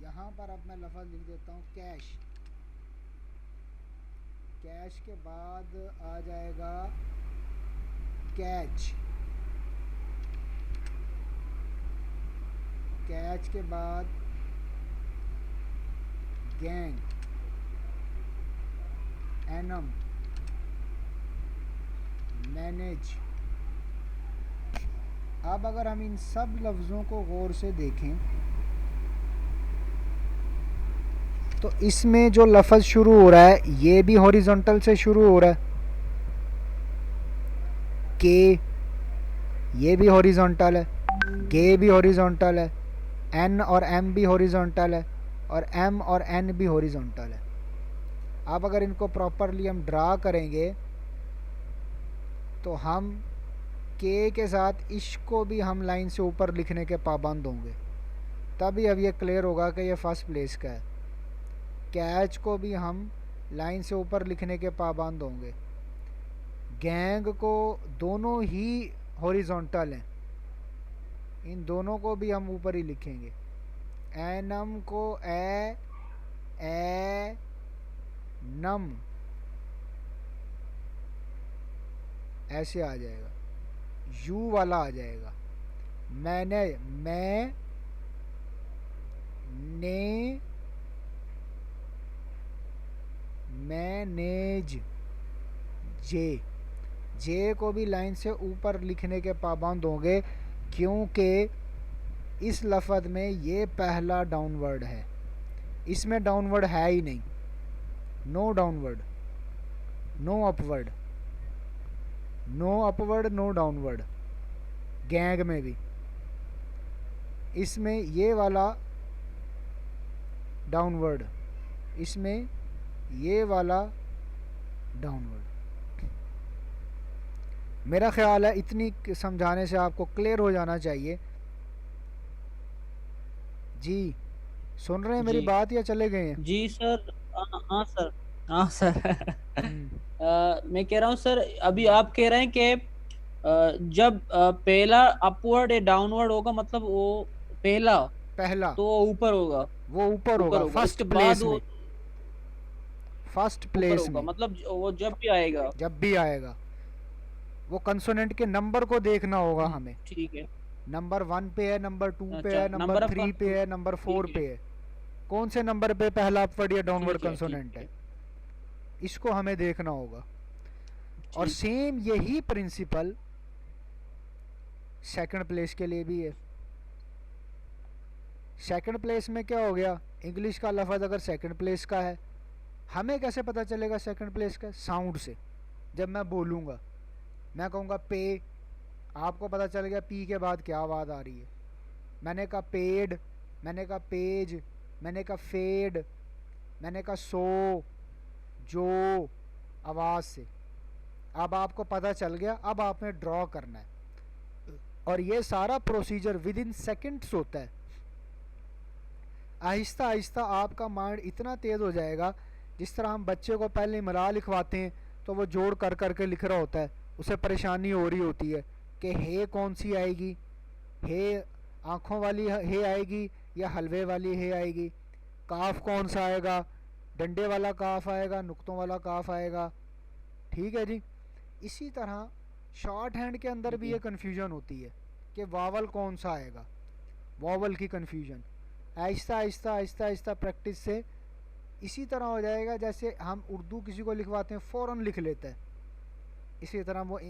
A: यहाँ पर अब मैं लफ्ज़ लिख देता हूँ कैश। कैश के बाद आ जाएगा कैच। कैच के बाद गैंग, एनम, मैनेज। अब अगर हम इन सब लफ्ज़ों को गौर से देखें तो इसमें जो लफ्ज़ शुरू हो रहा है ये भी हॉरिजॉन्टल से शुरू हो रहा है। के, ये भी हॉरिजॉन्टल है। गे भी हॉरिजॉन्टल है। एन और एम भी हॉरिजॉन्टल है। और एम और एन भी हॉरिजॉन्टल है। अब अगर इनको प्रॉपरली हम ड्रा करेंगे तो हम के साथ इश को भी हम लाइन से ऊपर लिखने के पाबंद होंगे, तभी अब ये क्लियर होगा कि ये फर्स्ट प्लेस का है। कैच को भी हम लाइन से ऊपर लिखने के पाबंद होंगे। गैंग को दोनों ही हॉरिजॉन्टल हैं, इन दोनों को भी हम ऊपर ही लिखेंगे। एनम को ए नम ऐसे आ जाएगा, यू वाला आ जाएगा। मैंने, मैं ने, मैनेज। जे, जे को भी लाइन से ऊपर लिखने के पाबंद होंगे क्योंकि इस लफ्ज़ में ये पहला डाउनवर्ड है, इसमें डाउनवर्ड है ही नहीं। No downward, no upward, no upward, no downward. गैंग में भी इसमें ये वाला डाउनवर्ड, इसमें ये वाला डाउनवर्ड। मेरा ख्याल है इतनी समझाने से आपको क्लियर हो जाना चाहिए। जी, सुन रहे हैं मेरी
B: जी
A: बात या चले गए हैं?
B: जी सर। हाँ सर, हाँ सर।
A: हम्म,
B: मैं कह रहा हूँ सर, अभी आप कह रहे हैं कि जब पहला अपवर्ड या डाउनवर्ड होगा, मतलब वो पहला,
A: पहला
B: तो वो ऊपर होगा।
A: वो ऊपर
B: ऊपर
A: होगा
B: होगा,
A: फर्स्ट
B: उसके बाद
A: प्लेस में।
B: वो
A: फर्स्ट
B: ऊपर
A: प्लेस
B: होगा,
A: में
B: मतलब वो जब भी आएगा।
A: जब भी आएगा वो कंसोनेंट के नंबर को देखना होगा हमें।
B: ठीक है।
A: नंबर 1 पे है, नंबर 2 पे
B: अच्छा,
A: है, नंबर
B: नंबर ऑफ
A: 3 पे है, नंबर 4
B: ठीक है
A: पे है। कौन से नंबर पे पहला अपवर्ड या डाउनवर्ड
B: ठीक है ठीक
A: कंसोनेंट है,
B: है
A: इसको हमें देखना होगा। और
B: ठीक।
A: सेम यही प्रिंसिपल सेकंड प्लेस के लिए भी है। सेकंड प्लेस में क्या हो गया, इंग्लिश का लफ्ज़ अगर सेकंड प्लेस का है, हमें कैसे पता चलेगा सेकंड प्लेस का? साउंड से। जब मैं बोलूँगा, मैं कहूँगा पे, आपको पता चल गया पी के बाद क्या आवाज़ आ रही है। मैंने कहा पेड, मैंने कहा पेज, मैंने कहा फेड, मैंने कहा सो, जो, आवाज़ से। अब आपको पता चल गया, अब आपने ड्रॉ करना है। और ये सारा प्रोसीजर विद इन सेकेंड्स होता है। आहिस्ता आहिस्ता आपका माइंड इतना तेज़ हो जाएगा, जिस तरह हम बच्चे को पहले इमला लिखवाते हैं तो वो जोड़ कर कर के लिख रहा होता है, उसे परेशानी हो रही होती है कि हे कौन सी आएगी, हे आँखों वाली हे आएगी या हलवे वाली हे आएगी, काफ कौन सा आएगा, डंडे वाला काफ आएगा, नुक्तों वाला काफ आएगा। ठीक है जी। इसी तरह शॉर्ट हैंड के अंदर भी
B: जी
A: ये कन्फ्यूजन होती है कि वावल कौन सा आएगा। वॉवल की कन्फ्यूजन। आहिस्ता आहिस्ता आहिस्ता आहिस्ता प्रैक्टिस से इसी तरह हो जाएगा जैसे हम उर्दू किसी को लिखवाते हैं फ़ौरन लिख लेता है, इसी तरह वो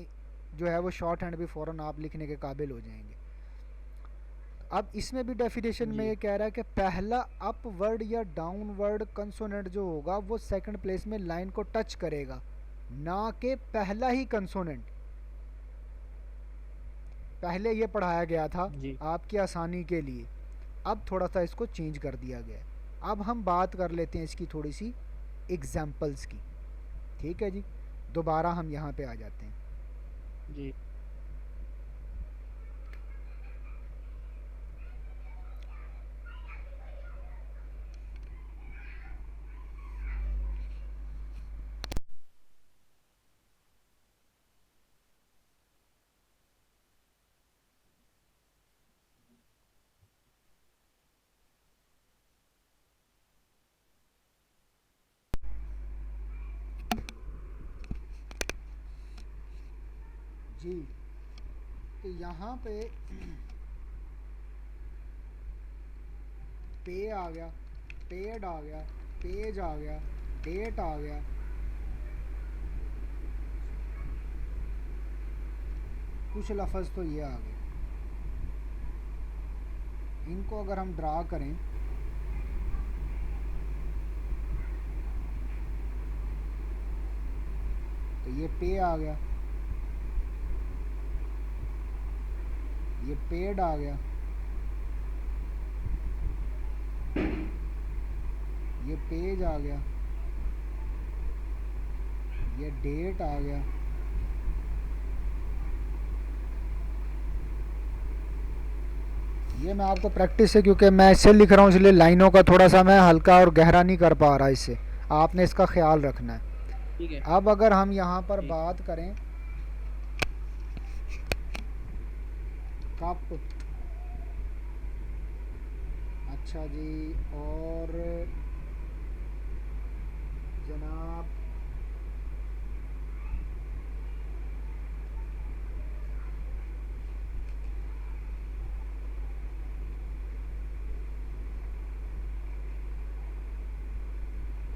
A: जो है वो शॉर्ट हैंड भी फ़ौरन आप लिखने के काबिल हो जाएंगे। अब इसमें भी डेफिनेशन में
B: जी
A: ये कह रहा है कि पहला अपवर्ड या डाउनवर्ड कंसोनेंट जो होगा वो सेकंड प्लेस में लाइन को टच करेगा, ना कि पहला ही कंसोनेंट। पहले ये पढ़ाया गया था
B: जी
A: आपकी आसानी के लिए, अब थोड़ा सा इसको चेंज कर दिया गया है। अब हम बात कर लेते हैं इसकी थोड़ी सी एग्जाम्पल्स की। ठीक है जी, दोबारा हम यहाँ पे आ जाते हैं।
B: जी
A: जी, तो यहाँ पे पे आ गया, पेड आ गया, पेज आ गया, डेट आ गया, कुछ लफ्ज़ तो ये आ गए। इनको अगर हम ड्रा करें तो ये पे आ गया, ये पेड आ गया, ये पेज आ गया, ये डेट आ गया, ये मैं आपको प्रैक्टिस से, क्योंकि मैं इससे लिख रहा हूँ इसलिए लाइनों का थोड़ा सा मैं हल्का और गहरा नहीं कर पा रहा, इससे आपने इसका ख्याल रखना है।
B: ठीक है।
A: अब अगर हम यहाँ पर
B: ठीक
A: बात करें कप, अच्छा जी, और जनाब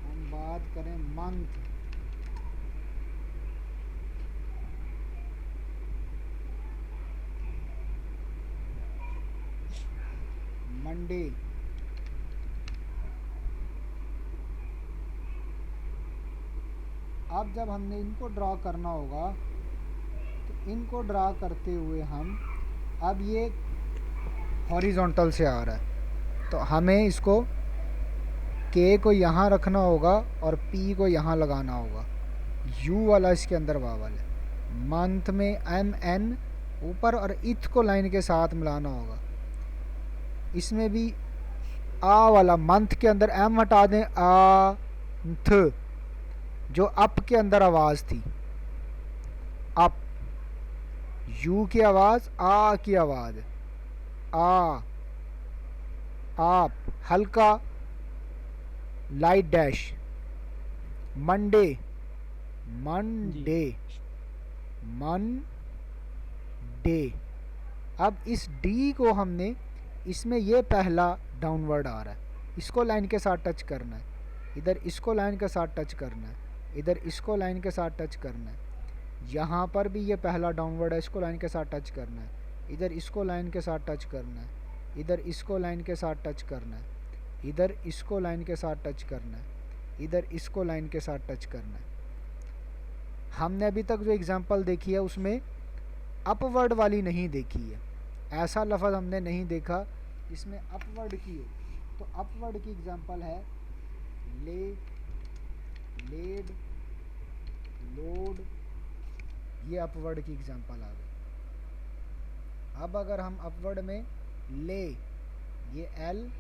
A: हम बात करें मंथ, मंडे, अब जब हमने इनको ड्रा करना होगा तो इनको ड्रा करते हुए हम, अब ये हॉरिजॉन्टल से आ रहा है तो हमें इसको के को यहाँ रखना होगा और पी को यहाँ लगाना होगा। यू वाला इसके अंदर वावल है। मंथ में एम एन ऊपर और इथ को लाइन के साथ मिलाना होगा। इसमें भी आ वाला, मंथ के अंदर एम हटा दें, आ थ, जो अप के अंदर आवाज़ थी, अप, यू की आवाज़, आ की आवाज़, आ, आप, हल्का लाइट डैश, मंडे,
B: जी
A: मंडे, मन डे। अब इस डी को हमने, इसमें ये पहला डाउनवर्ड आ रहा है, इसको लाइन के साथ टच करना है, इधर इसको लाइन के साथ टच करना है, इधर इसको लाइन के साथ टच करना है, यहाँ पर भी ये पहला डाउनवर्ड है, इसको लाइन के साथ टच करना है, इधर इसको लाइन के साथ टच करना है, इधर इसको लाइन के साथ टच करना है, इधर इसको लाइन के साथ टच करना है, इधर इसको लाइन के साथ टच करना है। हमने अभी तक जो एग्जांपल देखी है उसमें अपवर्ड वाली नहीं देखी है, ऐसा लफ्ज़ हमने नहीं देखा इसमें अपवर्ड की हो। तो अपवर्ड की एग्जांपल है ले, लेड, लोड, ये अपवर्ड की एग्जांपल आ गई। अब अगर हम अपवर्ड में ले, ये एल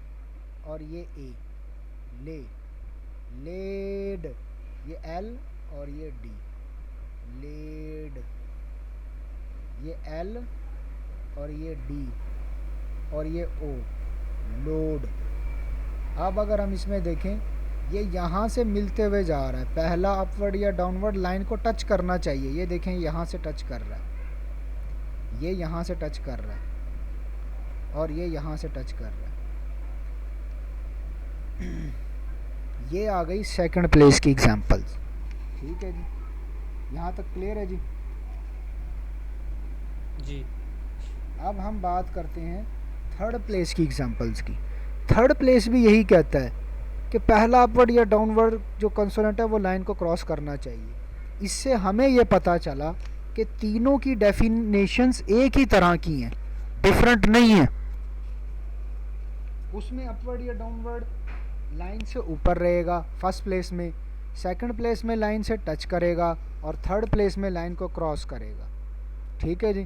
A: और ये ए, ले, लेड, ये एल और ये डी, लेड, ये एल और ये डी और ये ओ, लोड। अब अगर हम इसमें देखें, ये यहाँ से मिलते हुए जा रहा है, पहला अपवर्ड या डाउनवर्ड लाइन को टच करना चाहिए, ये देखें यहाँ से टच कर रहा है, ये यहाँ से टच कर रहा है, और ये यहाँ से टच कर रहा है। ये आ गई सेकंड प्लेस की एग्जांपल्स। ठीक है जी, यहाँ तक क्लियर है जी।
C: जी।
A: अब हम बात करते हैं थर्ड प्लेस की एग्जांपल्स की। थर्ड प्लेस भी यही कहता है कि पहला अपवर्ड या डाउनवर्ड जो कंसोनेंट है वो लाइन को क्रॉस करना चाहिए। इससे हमें ये पता चला कि तीनों की डेफिनेशंस एक ही तरह की हैं, डिफरेंट नहीं है। उसमें अपवर्ड या डाउनवर्ड लाइन से ऊपर रहेगा फर्स्ट प्लेस में, सेकंड प्लेस में लाइन से टच करेगा, और थर्ड प्लेस में लाइन को क्रॉस करेगा। ठीक है जी,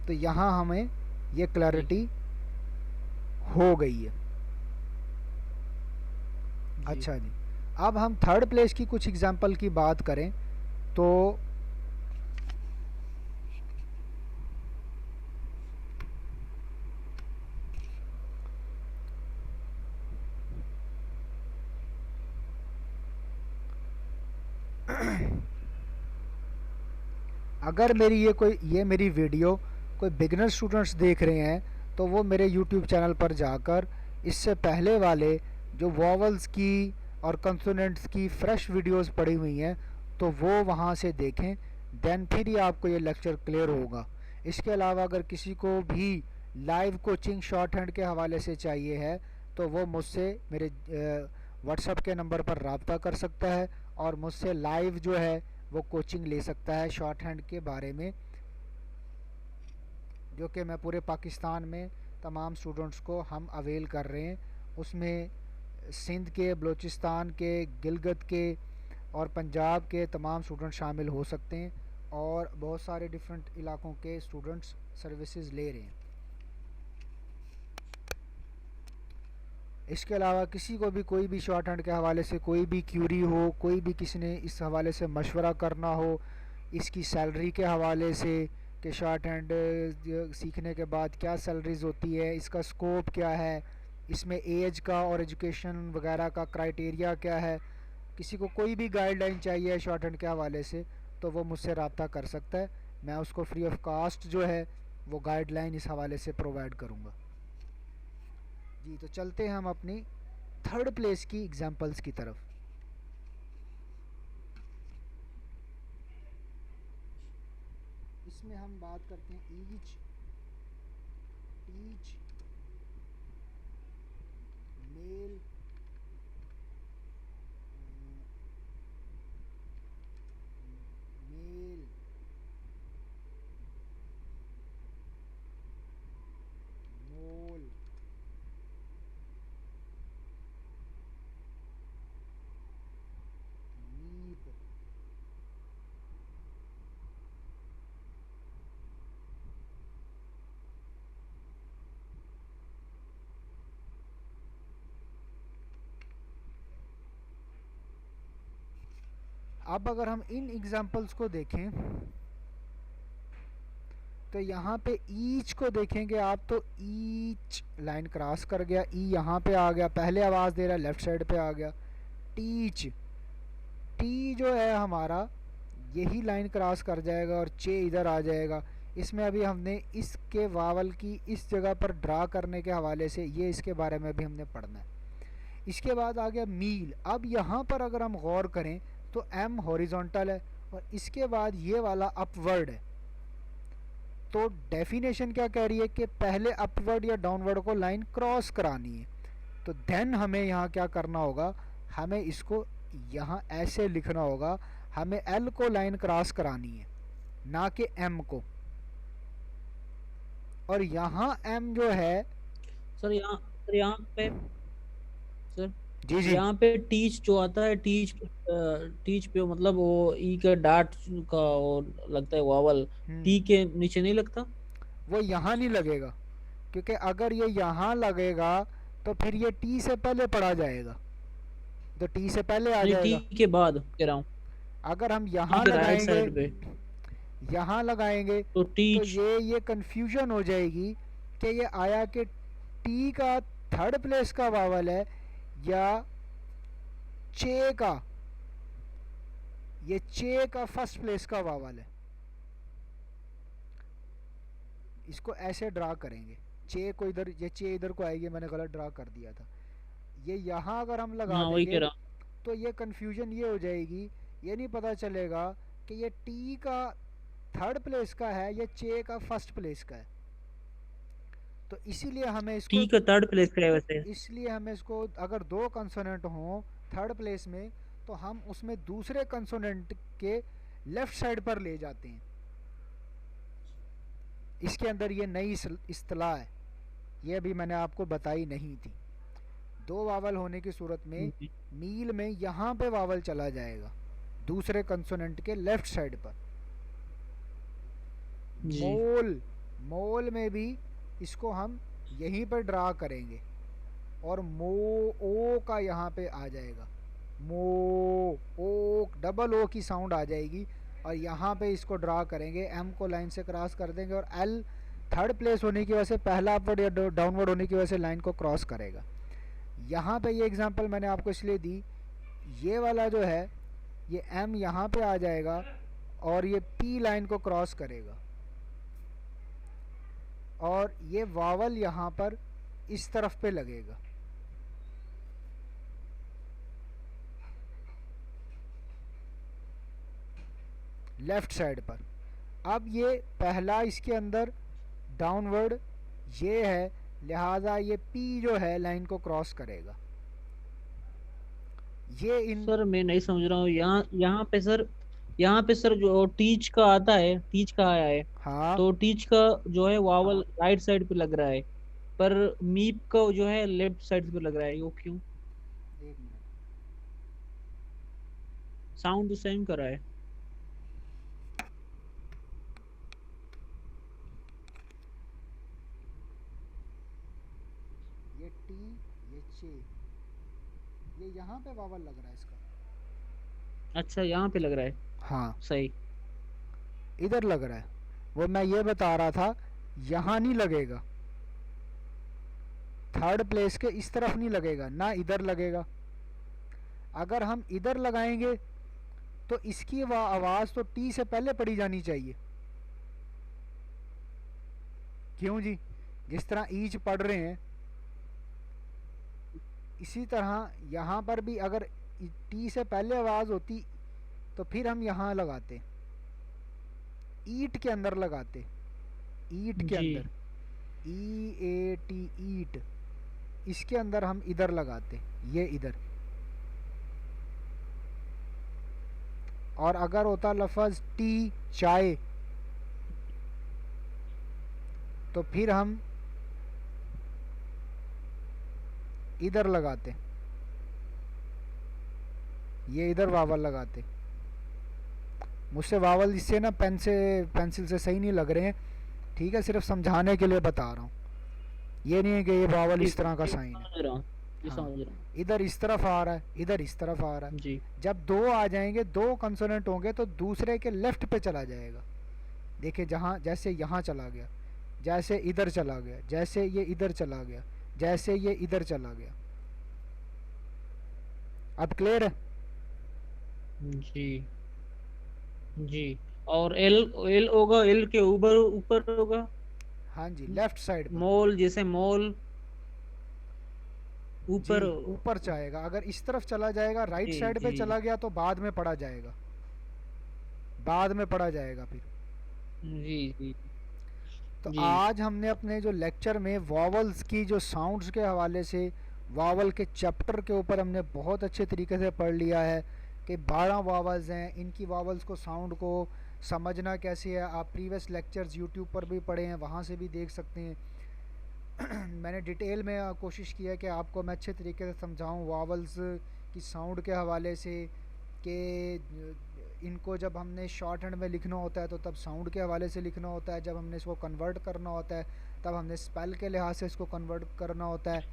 A: तो यहाँ हमें ये क्लैरिटी हो गई है। अच्छा जी, अब हम थर्ड प्लेस की कुछ एग्जांपल की बात करें तो अगर ये मेरी वीडियो कोई बिगिनर स्टूडेंट्स देख रहे हैं तो वो मेरे यूट्यूब चैनल पर जाकर इससे पहले वाले जो वॉवल्स की और कंसोनेंट्स की फ्रेश वीडियोस पड़ी हुई हैं तो वो वहाँ से देखें, देन फिर ही आपको ये लेक्चर क्लियर होगा। इसके अलावा अगर किसी को भी लाइव कोचिंग शॉर्ट हैंड के हवाले से चाहिए है तो वो मुझसे मेरे व्हाट्सएप के नंबर पर रब्ता कर सकता है और मुझसे लाइव जो है वो कोचिंग ले सकता है शॉर्ट हैंड के बारे में, जो कि मैं पूरे पाकिस्तान में तमाम स्टूडेंट्स को हम अवेल कर रहे हैं। उसमें सिंध के, बलूचिस्तान के, गिलगित के और पंजाब के तमाम स्टूडेंट शामिल हो सकते हैं और बहुत सारे डिफरेंट इलाकों के स्टूडेंट्स सर्विसेज ले रहे हैं। इसके अलावा किसी को भी कोई भी शॉर्ट हैंड के हवाले से कोई भी क्यूरी हो, कोई भी किसी ने इस हवाले से मशवरा करना हो, इसकी सैलरी के हवाले से कि शॉर्ट हैंड सीखने के बाद क्या सैलरीज होती है, इसका स्कोप क्या है, इसमें एज का और एजुकेशन वगैरह का क्राइटेरिया क्या है, किसी को कोई भी गाइडलाइन चाहिए शॉर्ट हैंड के हवाले से तो वो मुझसे रब्ता कर सकता है। मैं उसको फ्री ऑफ कास्ट जो है वो गाइडलाइन इस हवाले से प्रोवाइड करूँगा जी। तो चलते हैं हम अपनी थर्ड प्लेस की एग्जांपल्स की तरफ। इसमें हम बात करते हैं ईच, टीच, मेल, मेल, मोल, मीप, अब अगर हम इन एग्जांपल्स को देखें तो यहाँ पे ईच को देखेंगे आप तो ईच लाइन क्रॉस कर गया, ई यहाँ पे आ गया, पहले आवाज़ दे रहा है लेफ्ट साइड पे आ गया। टीच, टी जो है हमारा यही लाइन क्रॉस कर जाएगा और चे इधर आ जाएगा। इसमें अभी हमने इसके वावल की इस जगह पर ड्रा करने के हवाले से ये इसके बारे में भी हमने पढ़ना है। इसके बाद आ गया मील। अब यहाँ पर अगर हम गौर करें तो एम हॉरिजॉन्टल है और इसके बाद ये वाला अपवर्ड है। तो डेफिनेशन क्या कह रही है कि पहले अपवर्ड या डाउनवर्ड को लाइन क्रॉस करानी है। तो देन हमें यहाँ क्या करना होगा, हमें इसको यहाँ ऐसे लिखना होगा, हमें एल को लाइन क्रॉस करानी है ना कि एम को। और यहाँ एम जो है
C: सर यहाँ पे सर
A: जी जी
C: यहाँ पे टीच जो आता है, टीच पे मतलब वो ई का डाट का और लगता है वावल, टी के नीचे नहीं लगता।
A: वो यहाँ नहीं लगेगा क्योंकि अगर ये यहाँ लगेगा तो फिर ये टी से पहले पढ़ा जाएगा, तो टी से पहले आ
C: नहीं,
A: जाएगा।
C: टी के बाद कह रहा हूँ,
A: अगर हम
C: टी
A: यहाँ
C: के राइट
A: लगाएंगे,
C: साइड पे
A: यहाँ लगाएंगे
C: तो
A: तो
C: टीच।
A: ये कंफ्यूजन हो जाएगी कि ये आया कि टी का थर्ड प्लेस का वावल है या चे का, ये चे का फर्स्ट प्लेस का वावल है। इसको ऐसे ड्रा करेंगे। चे को इधर, ये चे इधर को आएगी, मैंने गलत ड्रा कर दिया था। ये यहाँ अगर हम लगा
C: हाँ वही कह
A: देंगे
C: रहा हूँ।
A: तो ये कन्फ्यूजन ये हो जाएगी, ये नहीं पता चलेगा कि ये टी का थर्ड प्लेस का है या चे का फर्स्ट प्लेस का है। तो इसीलिए हमें इसको,
C: टी का थर्ड प्लेस का है वैसे।
A: इसलिए हमें इसको अगर दो कंसोनेंट हों थर्ड प्लेस में तो हम उसमें दूसरे कंसोनेंट के लेफ्ट साइड पर ले जाते हैं। इसके अंदर ये नई इस्तिलाह है, ये भी मैंने आपको बताई नहीं थी। दो वावल होने की सूरत में
C: जी
A: मील में यहाँ पे वावल चला जाएगा दूसरे कंसोनेंट के लेफ्ट साइड पर।
C: जी
A: मोल, मोल में भी इसको हम यहीं पर ड्रा करेंगे और मो ओ का यहाँ पे आ जाएगा, मो ओ, डबल ओ की साउंड आ जाएगी और यहाँ पे इसको ड्रा करेंगे, एम को लाइन से क्रॉस कर देंगे और एल थर्ड प्लेस होने की वजह से, पहला अपवर्ड या डाउनवर्ड होने की वजह से लाइन को क्रॉस करेगा। यहाँ पे ये एग्जांपल मैंने आपको इसलिए दी, ये वाला जो है ये एम यहाँ पे आ जाएगा और ये पी लाइन को क्रॉस करेगा और ये वावल यहाँ पर इस तरफ पे लगेगा। लेफ्ट साइड पर। अब ये पहला इसके अंदर डाउनवर्ड ये है, लिहाजा ये पी जो है लाइन को क्रॉस करेगा। ये इन
C: सर मैं नहीं समझ रहा हूँ, यहाँ पे सर जो टीच का आता है, टीच का आया है,
A: हाँ
C: तो टीच का जो है वावल राइट साइड पे लग रहा है, पर मीप का जो है लेफ्ट साइड पे लग रहा है, वो क्यों?
A: एक मिनट,
C: साउंड तो सेम कर रहा है।
A: ये टी, ये चे, ये यहाँ पे वावल लग रहा है इसका।
C: अच्छा यहाँ पे लग रहा है,
A: हाँ
C: सही।
A: इधर लग रहा है, वो मैं ये बता रहा था, यहाँ नहीं लगेगा, थर्ड प्लेस के इस तरफ नहीं लगेगा, ना इधर लगेगा। अगर हम इधर लगाएंगे तो इसकी आवाज़ तो टी से पहले पड़ी जानी चाहिए। क्यों जी? जिस तरह ईच पढ़ रहे हैं इसी तरह यहाँ पर भी अगर टी से पहले आवाज़ होती तो फिर हम यहाँ लगाते, ईट के अंदर लगाते, ईट के
C: जी
A: अंदर, ई ए टी, ईट, इसके अंदर हम इधर लगाते, ये इधर। और अगर होता लफ्ज़ टी, चाय, तो फिर हम इधर लगाते, ये इधर वावल लगाते। मुझसे वावल इससे ना पेंसिल से सही नहीं लग रहे हैं, ठीक है, सिर्फ समझाने के लिए बता रहा हूँ। ये नहीं है कि ये वावल
C: जी
A: इस तरह का
C: जी,
A: साइन है।
C: समझ रहा हूँ, जी
A: हाँ,
C: समझ रहा हूँ।
A: इधर इस तरफ आ रहा है, इधर इस तरफ आ रहा है।
C: जी
A: जब दो आ जाएंगे, दो कंसोनेंट होंगे तो दूसरे के लेफ्ट पे चला जाएगा। देखिए जहाँ, जैसे यहाँ चला गया, जैसे इधर चला गया, जैसे ये इधर चला गया, जैसे ये इधर चला गया। अब क्लियर है?
C: जी जी। और एल, एल होगा, एल के ऊपर ऊपर होगा,
A: हाँ जी, लेफ्ट साइड पर।
C: मोल, जैसे मोल
A: जी,
C: ऊपर।
A: ऊपर जाएगा। अगर इस तरफ चला जाएगा, राइट
C: जी
A: साइड पे
C: जी
A: चला गया तो बाद में पढ़ा जाएगा, बाद में पढ़ा जाएगा फिर।
C: जी जी
A: तो
C: जी
A: आज हमने अपने जो लेक्चर में वॉवल्स की जो साउंड्स के हवाले से, वावल के चैप्टर के ऊपर हमने बहुत अच्छे तरीके से पढ़ लिया है कि 12 वावल्स हैं, इनकी वावल्स को, साउंड को समझना कैसे है। आप प्रीवियस लेक्चर्स यूट्यूब पर भी पढ़े हैं, वहाँ से भी देख सकते हैं। मैंने डिटेल में कोशिश की है कि आपको मैं अच्छे तरीके से समझाऊं वावल्स की साउंड के हवाले से, कि इनको जब हमने शॉर्ट हैंड में लिखना होता है तो तब साउंड के हवाले से लिखना होता है, जब हमने इसको कन्वर्ट करना होता है तब हमने स्पेल के लिहाज से इसको कन्वर्ट करना होता है।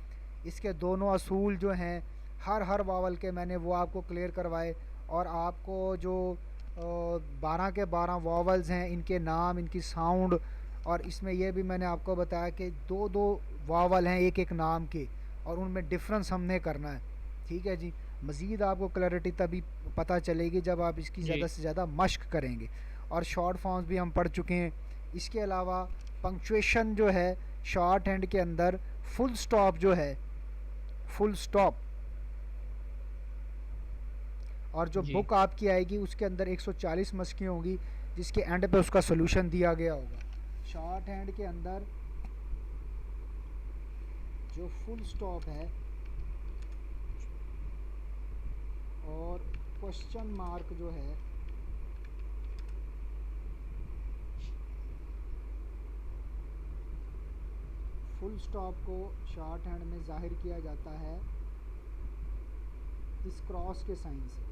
A: इसके दोनों असूल जो हैं हर वावल के, मैंने वो आपको क्लियर करवाए। और आपको जो 12 के 12 वावल्स हैं, इनके नाम, इनकी साउंड, और इसमें यह भी मैंने आपको बताया कि दो दो वावल हैं एक एक नाम के, और उनमें डिफरेंस हमने करना है। ठीक है जी। मज़ीद आपको क्लैरिटी तभी पता चलेगी जब आप इसकी ज़्यादा से ज़्यादा मश्क करेंगे। और शॉर्ट फॉर्म्स भी हम पढ़ चुके हैं। इसके अलावा पंक्चुएशन जो है शॉर्ट हैंड के अंदर फुल स्टॉप जो है, फुल स्टॉप, और जो
C: जी
A: बुक आपकी आएगी उसके अंदर 140 मस्कें होंगी जिसके एंड पे उसका सोल्यूशन दिया गया होगा। शॉर्ट हैंड के अंदर जो फुल स्टॉप है और क्वेश्चन मार्क जो है फुल स्टॉप को शॉर्ट हैंड में जाहिर किया जाता है इस क्रॉस के साइन से,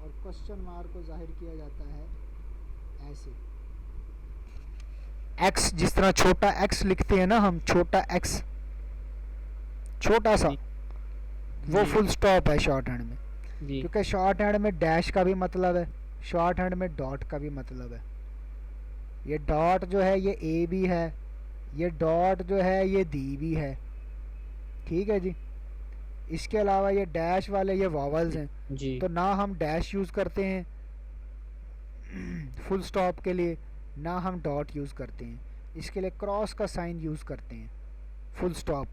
A: और क्वेश्चन मार्क को जाहिर किया जाता है ऐसे। एक्स, जिस तरह छोटा एक्स लिखते हैं ना हम, छोटा एक्स, छोटा सा,
C: जी
A: वो
C: जी
A: फुल स्टॉप है शॉर्ट हैंड में।
C: जी
A: क्योंकि शॉर्ट हैंड में डैश का भी मतलब है, शॉर्ट हैंड में डॉट का भी मतलब है। ये डॉट जो है ये ए भी है, ये डॉट जो है ये डी भी है, ठीक है जी। इसके अलावा ये डैश वाले ये वॉवल्स हैं,
C: जी
A: तो ना हम डैश यूज़ करते हैं फुल स्टॉप के लिए, ना हम डॉट यूज़ करते हैं। इसके लिए क्रॉस का साइन यूज़ करते हैं फुल स्टॉप,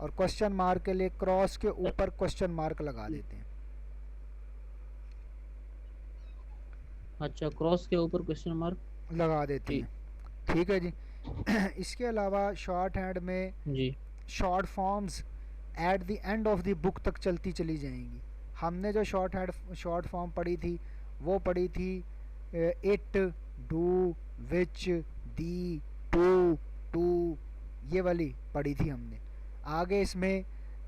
A: और क्वेश्चन मार्क के लिए क्रॉस के ऊपर क्वेश्चन मार्क लगा देते हैं।
C: अच्छा, क्रॉस के ऊपर क्वेश्चन मार्क,
A: लगा देते
C: ठीक
A: हैं, ठीक है जी। इसके अलावा शॉर्ट हैंड में
C: जी
A: short forms at the end of the book तक चलती चली जाएंगी। हमने जो शॉर्ट फॉर्म पढ़ी थी वो पढ़ी थी it, do, which, the, two, ये वाली पढ़ी थी हमने। आगे इसमें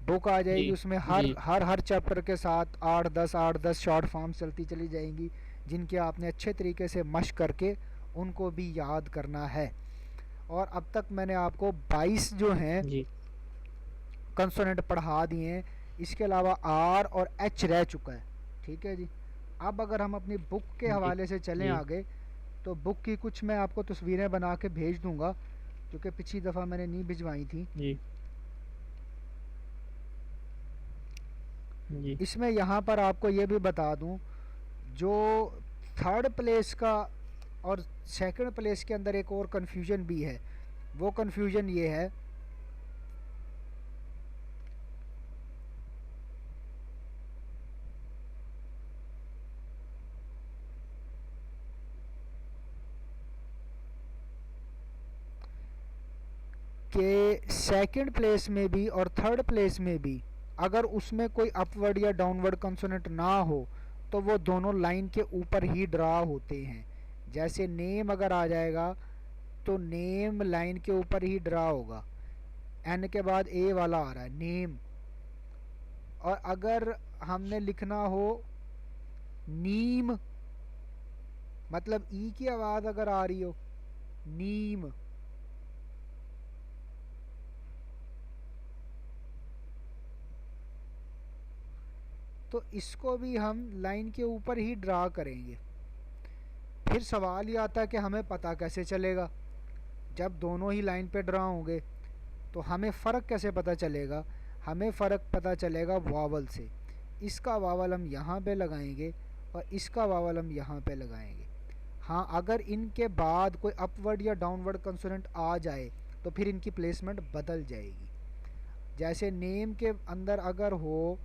A: बुक आ जाएगी,
C: जी
A: उसमें
C: जी
A: हर चैप्टर के साथ 8-10 शॉर्ट फॉर्म्स चलती चली जाएंगी, जिनके आपने अच्छे तरीके से मश्क करके उनको भी याद करना है। और अब तक मैंने आपको 22 जो हैं
C: जी
A: कंसोनेंट पढ़ा दिए हैं। इसके अलावा आर और एच रह चुका है, ठीक है जी। अब अगर हम अपनी बुक के
C: जी
A: हवाले से चलें
C: जी
A: आगे, तो बुक की कुछ मैं आपको तस्वीरें बना के भेज दूंगा, क्योंकि पिछली दफ़ा मैंने नहीं भिजवाई थी।
C: जी जी
A: इसमें यहाँ पर आपको ये भी बता दूँ, जो थर्ड प्लेस का और सेकंड प्लेस के अंदर एक और कन्फ्यूजन भी है। वो कन्फ्यूजन ये है कि सेकंड प्लेस में भी और थर्ड प्लेस में भी अगर उसमें कोई अपवर्ड या डाउनवर्ड कंसोनेंट ना हो तो वो दोनों लाइन के ऊपर ही ड्रा होते हैं। जैसे नेम अगर आ जाएगा तो नेम लाइन के ऊपर ही ड्रा होगा, एन के बाद ए वाला आ रहा है नेम। और अगर हमने लिखना हो नीम, मतलब ई की आवाज़ अगर आ रही हो नीम, तो इसको भी हम लाइन के ऊपर ही ड्रा करेंगे। फिर सवाल ये आता है कि हमें पता कैसे चलेगा, जब दोनों ही लाइन पे ड्रा होंगे तो हमें फ़र्क कैसे पता चलेगा? हमें फ़र्क पता चलेगा वावल से। इसका वावल हम यहाँ पे लगाएंगे और इसका वावल हम यहाँ पे लगाएंगे। हाँ, अगर इनके बाद कोई अपवर्ड या डाउनवर्ड कंसोनेंट आ जाए तो फिर इनकी प्लेसमेंट बदल जाएगी। जैसे नेम के अंदर अगर हो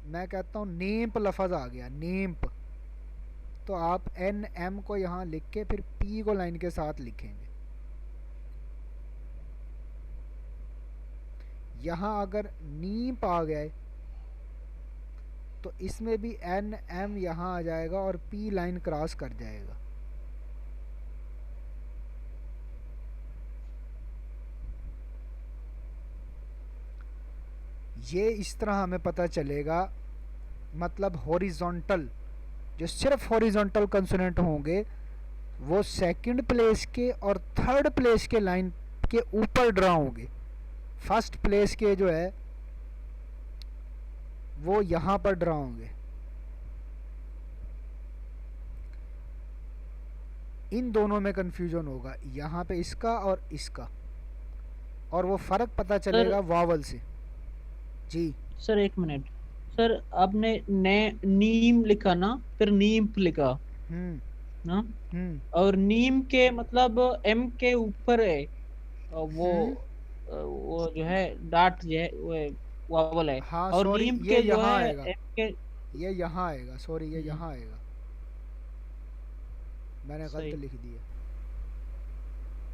A: मैं कहता हूँ नेम्प लफज आ गया नेम्प, तो आप एन एम को यहाँ लिख के फिर पी को लाइन के साथ लिखेंगे। यहाँ अगर नीप आ गए तो इसमें भी एन एम यहाँ आ जाएगा और पी लाइन क्रॉस कर जाएगा। ये इस तरह हमें पता चलेगा, मतलब हॉरिजॉन्टल, जो सिर्फ हॉरिजॉन्टल कंसोनेंट होंगे वो सेकंड प्लेस के और थर्ड प्लेस के लाइन के ऊपर ड्रा होंगे। फर्स्ट प्लेस के जो है वो यहाँ पर ड्रा होंगे। इन दोनों में कंफ्यूजन होगा, यहाँ पे इसका और इसका, और वो फ़र्क पता चलेगा वावल से। जी
C: सर, एक मिनट सर आपने ने नीम लिखा ना, फिर नीम लिखा
A: हम्म
C: ना,
A: हम्म
C: और नीम के मतलब एम के ऊपर है
A: हम्म
C: वो जो है डाट जो है वो वावल है,
A: हाँ
C: और
A: सॉरी,
C: नीम
A: ये
C: के जो
A: यहाँ
C: है
A: आएगा,
C: एम के।
A: ये यहाँ आएगा, सॉरी ये
C: हम्म,
A: यहाँ आएगा, मैंने गलत
C: सही।
A: लिख दिया।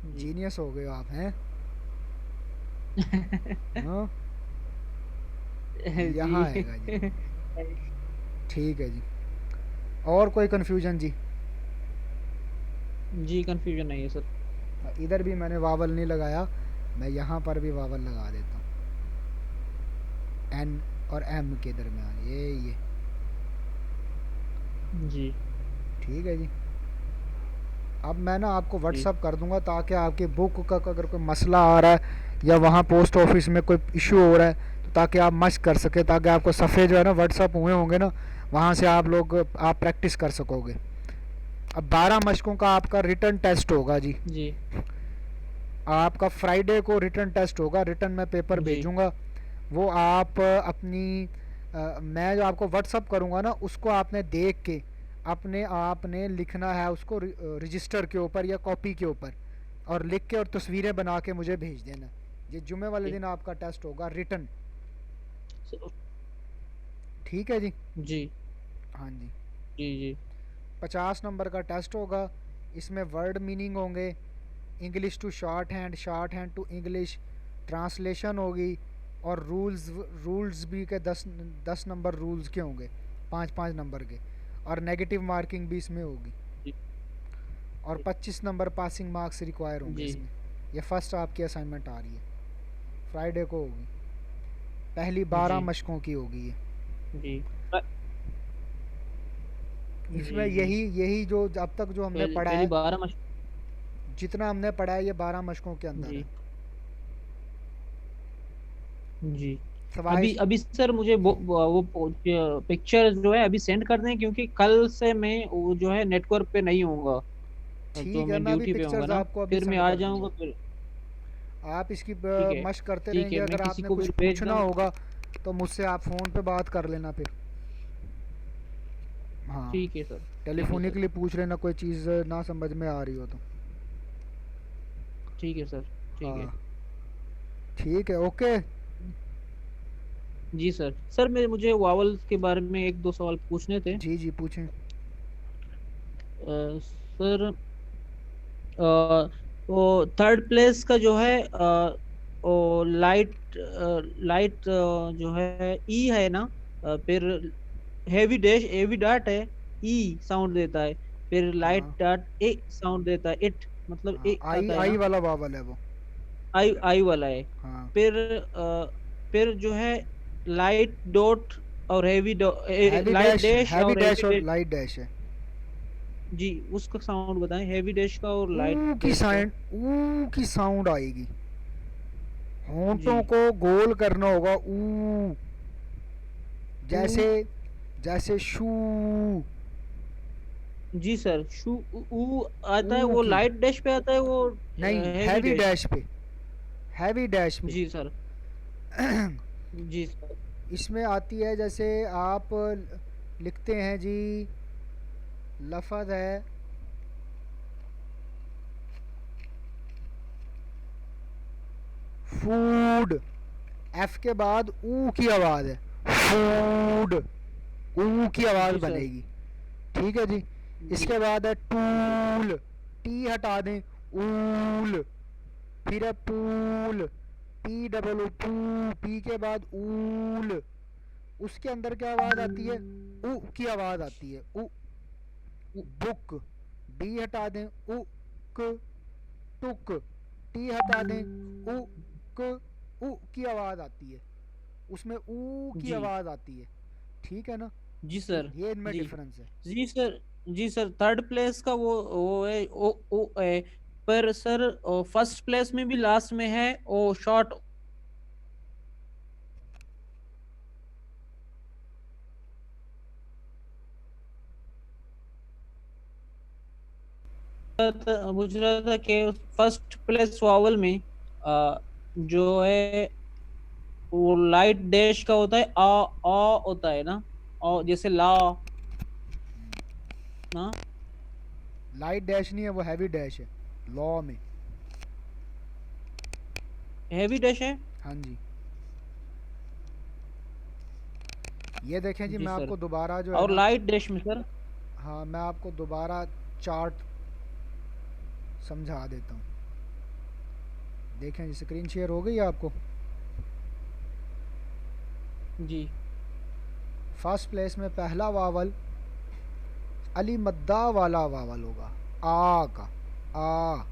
C: जी।
A: जीनियस हो गए हो आप हैं। हाँ, यहाँ
C: जी।
A: आएगा जी। ठीक है जी। और कोई कन्फ्यूजन जी?
C: जी कंफ्यूजन नहीं है सर।
A: इधर भी मैंने वावल नहीं लगाया, मैं यहाँ पर भी वावल लगा देता हूँ, एन और एम के दरमियान, ये
C: जी
A: ठीक है जी। अब मैं ना आपको
C: जी
A: व्हाट्सअप कर दूंगा, ताकि आपकी बुक का अगर कोई मसला आ रहा है या वहाँ पोस्ट ऑफिस में कोई इशू हो रहा है, तो ताकि आप मश्क कर सके, ताकि आपको सफ़े जो है ना व्हाट्सअप हुए होंगे ना, वहाँ से आप लोग आप प्रैक्टिस कर सकोगे। अब 12 मशकों का आपका रिटर्न टेस्ट होगा जी।
C: जी
A: आपका फ्राइडे को रिटर्न टेस्ट होगा, रिटर्न में पेपर
C: जी
A: भेजूंगा, वो आप अपनी मैं जो आपको व्हाट्सअप करूंगा ना, उसको आपने देख के अपने आपने लिखना है उसको रजिस्टर के ऊपर या कॉपी के ऊपर, और लिख के और तस्वीरें बना के मुझे भेज देना। ये जुमे वाले
C: जी
A: दिन आपका टेस्ट होगा रिटर्न।
C: सर,
A: ठीक है जी।
C: जी
A: हाँ जी।
C: जी जी
A: 50 नंबर का टेस्ट होगा, इसमें वर्ड मीनिंग होंगे, English to short hand to English, translation होगी, और रूल्स भी के 10 10 नंबर रूल्स के होंगे, 5 5 नंबर के, और नेगेटिव मार्किंग भी इसमें होगी,
C: जी
A: और 25 नंबर पासिंग मार्क्स रिक्वायर होंगे
C: जी
A: इसमें। ये फर्स्ट आपकी असाइनमेंट आ रही है, फ्राइडे को होगी, पहली 12
C: जी
A: मशकों की होगी ये।
C: जी
A: इसमें
C: जी जी
A: यही यही जो अब तक जो हमने पढ़ा
C: पहली
A: है,
C: 12 मश।
A: जितना हमने पढ़ा है, ये 12 मशकों के अंदर है।
C: जी जी
A: सवाए
C: अभी अभी सर मुझे वो पिक्चर जो है अभी सेंड कर दें, क्योंकि कल से मैं वो जो है नेटवर्क पे नहीं होऊंगा, तो
A: ठीक है,
C: मैं
A: मैं अभी
C: ड्यूटी पे होऊंगा
A: पिक्चर्स
C: ना,
A: आपको अभी
C: फिर मैं
A: सेंड
C: आ
A: कर
C: जाऊंगा
A: दूंगा,
C: फिर।
A: आप इसकी
C: ठीक है,
A: मशक करते
C: ठीक
A: रहेंगे,
C: है, मैं
A: अगर
C: किसी
A: आपने
C: को
A: कुछ
C: फिर भेज
A: पूछना
C: दूँ।
A: होगा तो मुझसे आप फ़ोन पे बात कर लेना फिर। हाँ,
C: ठीक है सर। ठीक है सर।
A: टेलीफोनिकली पूछ लेना, कोई चीज़ ना समझ में आ रही हो तो।
C: ठीक है सर। ठीक है।
A: हाँ, ठीक है, ओके।
C: जी सर। सर मैं मुझे वावल्स के बारे में एक दो सवाल पूछने थे।
A: जी जी पूछें।
C: सर वो थर्ड प्लेस का जो है वो लाइट लाइट जो है ई है ना, फिर हैवी डैश हैवी डाट है, ई साउंड देता है, फिर लाइट
A: हाँ
C: डाट ए साउंड देता है, इट मतलब
A: हाँ,
C: ए
A: आई
C: आता है
A: आई
C: ना,
A: वाला वावल है वो।
C: आई आई वाला है।
A: हाँ,
C: फिर फिर जो है लाइट डॉट और लाइट डैश
A: हैवी
C: और
A: डैश
C: हैवी
A: और
C: डैश।
A: लाइट डैश है।
C: जी उसका साउंड बताएं, हैवी डैश का और लाइट
A: ऊ की
C: डैश का।
A: साउंड, ऊ की साउंड आएगी,
C: जी
A: होंठों को गोल करना होगा, ऊ,
C: ऊ।
A: जैसे जैसे शू,
C: जी सर शू ऊ आता है,
A: ऊ
C: वो
A: की,
C: लाइट डैश पे आता है, वो
A: नहीं,
C: हैवी
A: हैवी
C: डैश।
A: डैश पे, हैवी डैश पे।
C: जी सर। जी सर।
A: इसमें आती है, जैसे आप लिखते हैं जी, लफज है फूड, एफ के बाद ऊ की आवाज़ है, फूड, ऊ की आवाज़
C: जी सर।
A: बनेगी। ठीक है जी।
C: जी
A: इसके बाद है
C: जी सर।
A: टूल, टी हटा दें, ऊल, फिर है पूल, पी डबल ओ, पू, पी के बाद ऊल, उसके अंदर क्या आवाज़ आती है, उ की आवाज़ आती है, उ, बुक, डी हटा दें, उ, क, टुक, टी हटा दें, उ, क, उ की आवाज़ आती है, उसमें ऊ की
C: जी
A: आवाज़ आती है। ठीक है ना?
C: जी सर।
A: ये इनमें
C: जी
A: डिफरेंस है।
C: जी सर। जी सर थर्ड प्लेस का वो है ओ है, पर सर फर्स्ट प्लेस में भी लास्ट में है ओ शॉर्ट। पूछ रहा था कि फर्स्ट प्लेस वावल में जो है वो लाइट डैश का होता है, आ होता है ना, और जैसे ला ना।
A: लाइट डैश नहीं है, वो हैवी डैश है लॉ में।
C: हैवी डैश है।
A: हाँ जी, ये देखें जी,
C: जी
A: मैं
C: सर।
A: आपको दोबारा जो है
C: और
A: ना,
C: लाइट डैश में सर।
A: हाँ मैं आपको दोबारा चार्ट समझा देता हूँ। देखें जी, स्क्रीन शेयर हो गई है आपको।
C: जी
A: फर्स्ट प्लेस में पहला वावल अली मद्दा वाला वावल होगा, आ का। आ।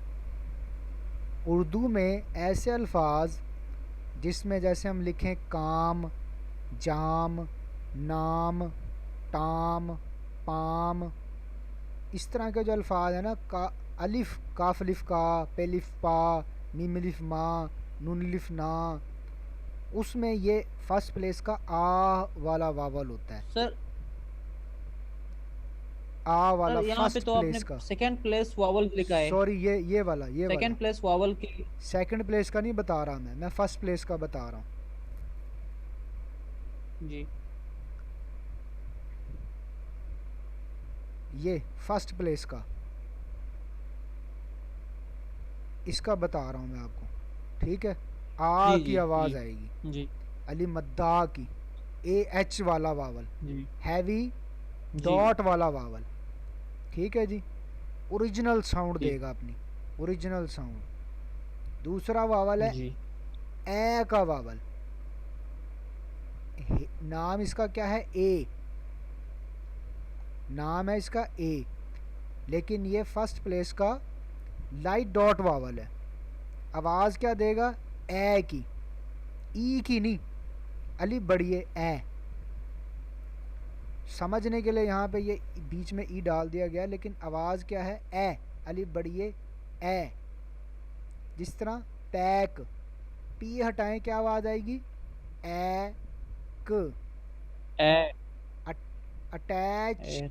A: उर्दू में ऐसे अल्फाज जिसमें जैसे हम लिखें काम, जाम, नाम, टाम, पाम, इस तरह के जो अल्फाज हैं ना, का अलिफ, काफ अलिफ का, पेलिफ पा, मीम अलिफ मा, नून अलिफ ना, उसमें ये फर्स्ट प्लेस का आ वाला वावल होता है।
C: सर।
A: आ
C: सर
A: वाला
C: यहाँ पे
A: फर्स्ट
C: तो आपने
A: प्लेस का।
C: सेकंड प्लेस वावल लिखा है।
A: सॉरी, ये वाला
C: सेकंड प्लेस वावल की।
A: सेकंड प्लेस का नहीं बता रहा मैं फर्स्ट प्लेस का बता रहा हूँ।
C: जी
A: ये फर्स्ट प्लेस का, इसका बता रहा हूँ मैं आपको, ठीक है। आ
C: जी
A: की
C: जी
A: आवाज़
C: जी
A: आएगी,
C: जी
A: अली मद्दा की, ए एच वाला वावल,
C: जी
A: हैवी
C: जी
A: डॉट वाला वावल, ठीक है जी। ओरिजिनल साउंड
C: जी
A: देगा अपनी, ओरिजिनल साउंड। दूसरा वावल है
C: जी
A: ए का वावल। नाम इसका क्या है, ए, नाम है इसका ए, लेकिन ये फर्स्ट प्लेस का लाइट डॉट वावल है। आवाज़ क्या देगा, ए की, ई की नहीं, अली बढ़िए ए। समझने के लिए यहाँ पे ये बीच में ई डाल दिया गया, लेकिन आवाज़ क्या है, ए, अली बढ़िए ए। जिस तरह पैक, पी हटाएं क्या आवाज़ आएगी, ए क।
C: ए,
A: अटैच,
C: ए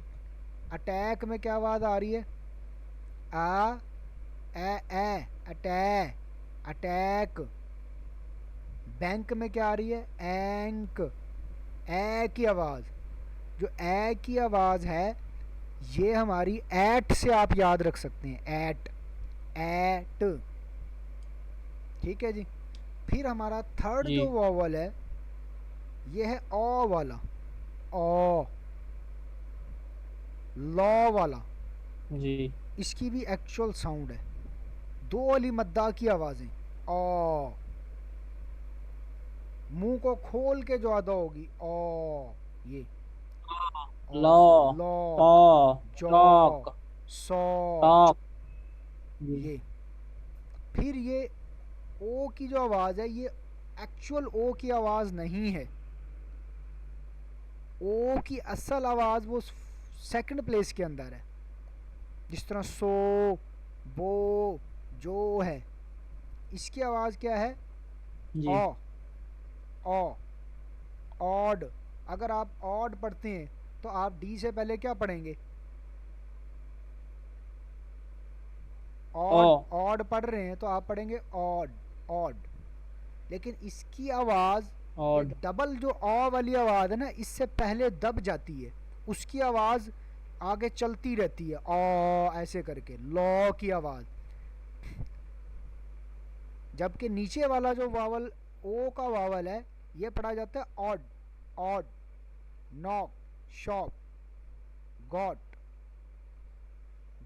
A: अटैक में क्या आवाज़ आ रही है, आ ए, अटै, अटैक। बैंक में क्या आ रही है, एंक, ए की आवाज़। जो ए की आवाज़ है, ये हमारी एट से आप याद रख सकते हैं, एट, एट, ठीक है जी। फिर हमारा थर्ड
C: जी
A: जो वॉवल है, ये है ओ वाला, ओ, लॉ वाला।
C: जी
A: इसकी भी एक्चुअल साउंड है, दो अली मद्दा की आवाज़ें, ओ, मुंह को खोल के जो अदा होगी, ओ, ये ओ,
C: law taw
A: lock, jaw,
C: talk
A: sock,
C: talk. जी
A: ये। फिर ये ओ की जो आवाज़ है, ये एक्चुअल ओ की आवाज़ नहीं है। ओ की असल आवाज़ वो सेकंड प्लेस के अंदर है। जिस तरह सो, बो, जो है, इसकी आवाज़ क्या है,
C: जी
A: ओ, ओ, ऑड। अगर आप ऑड पढ़ते हैं तो आप डी से पहले क्या पढ़ेंगे,
C: ओ
A: ऑड, ऑड पढ़ रहे हैं तो आप पढ़ेंगे ऑड, ऑड। लेकिन इसकी आवाज़, ये
C: ऑड।
A: डबल जो ऑ वाली आवाज़ है ना, इससे पहले दब जाती है, उसकी आवाज़ आगे चलती रहती है, ऑ ऐसे करके, लॉ की आवाज़। जबकि नीचे वाला जो वावल, ओ का वावल है, ये पढ़ा जाता है odd, odd, knock, shop, got.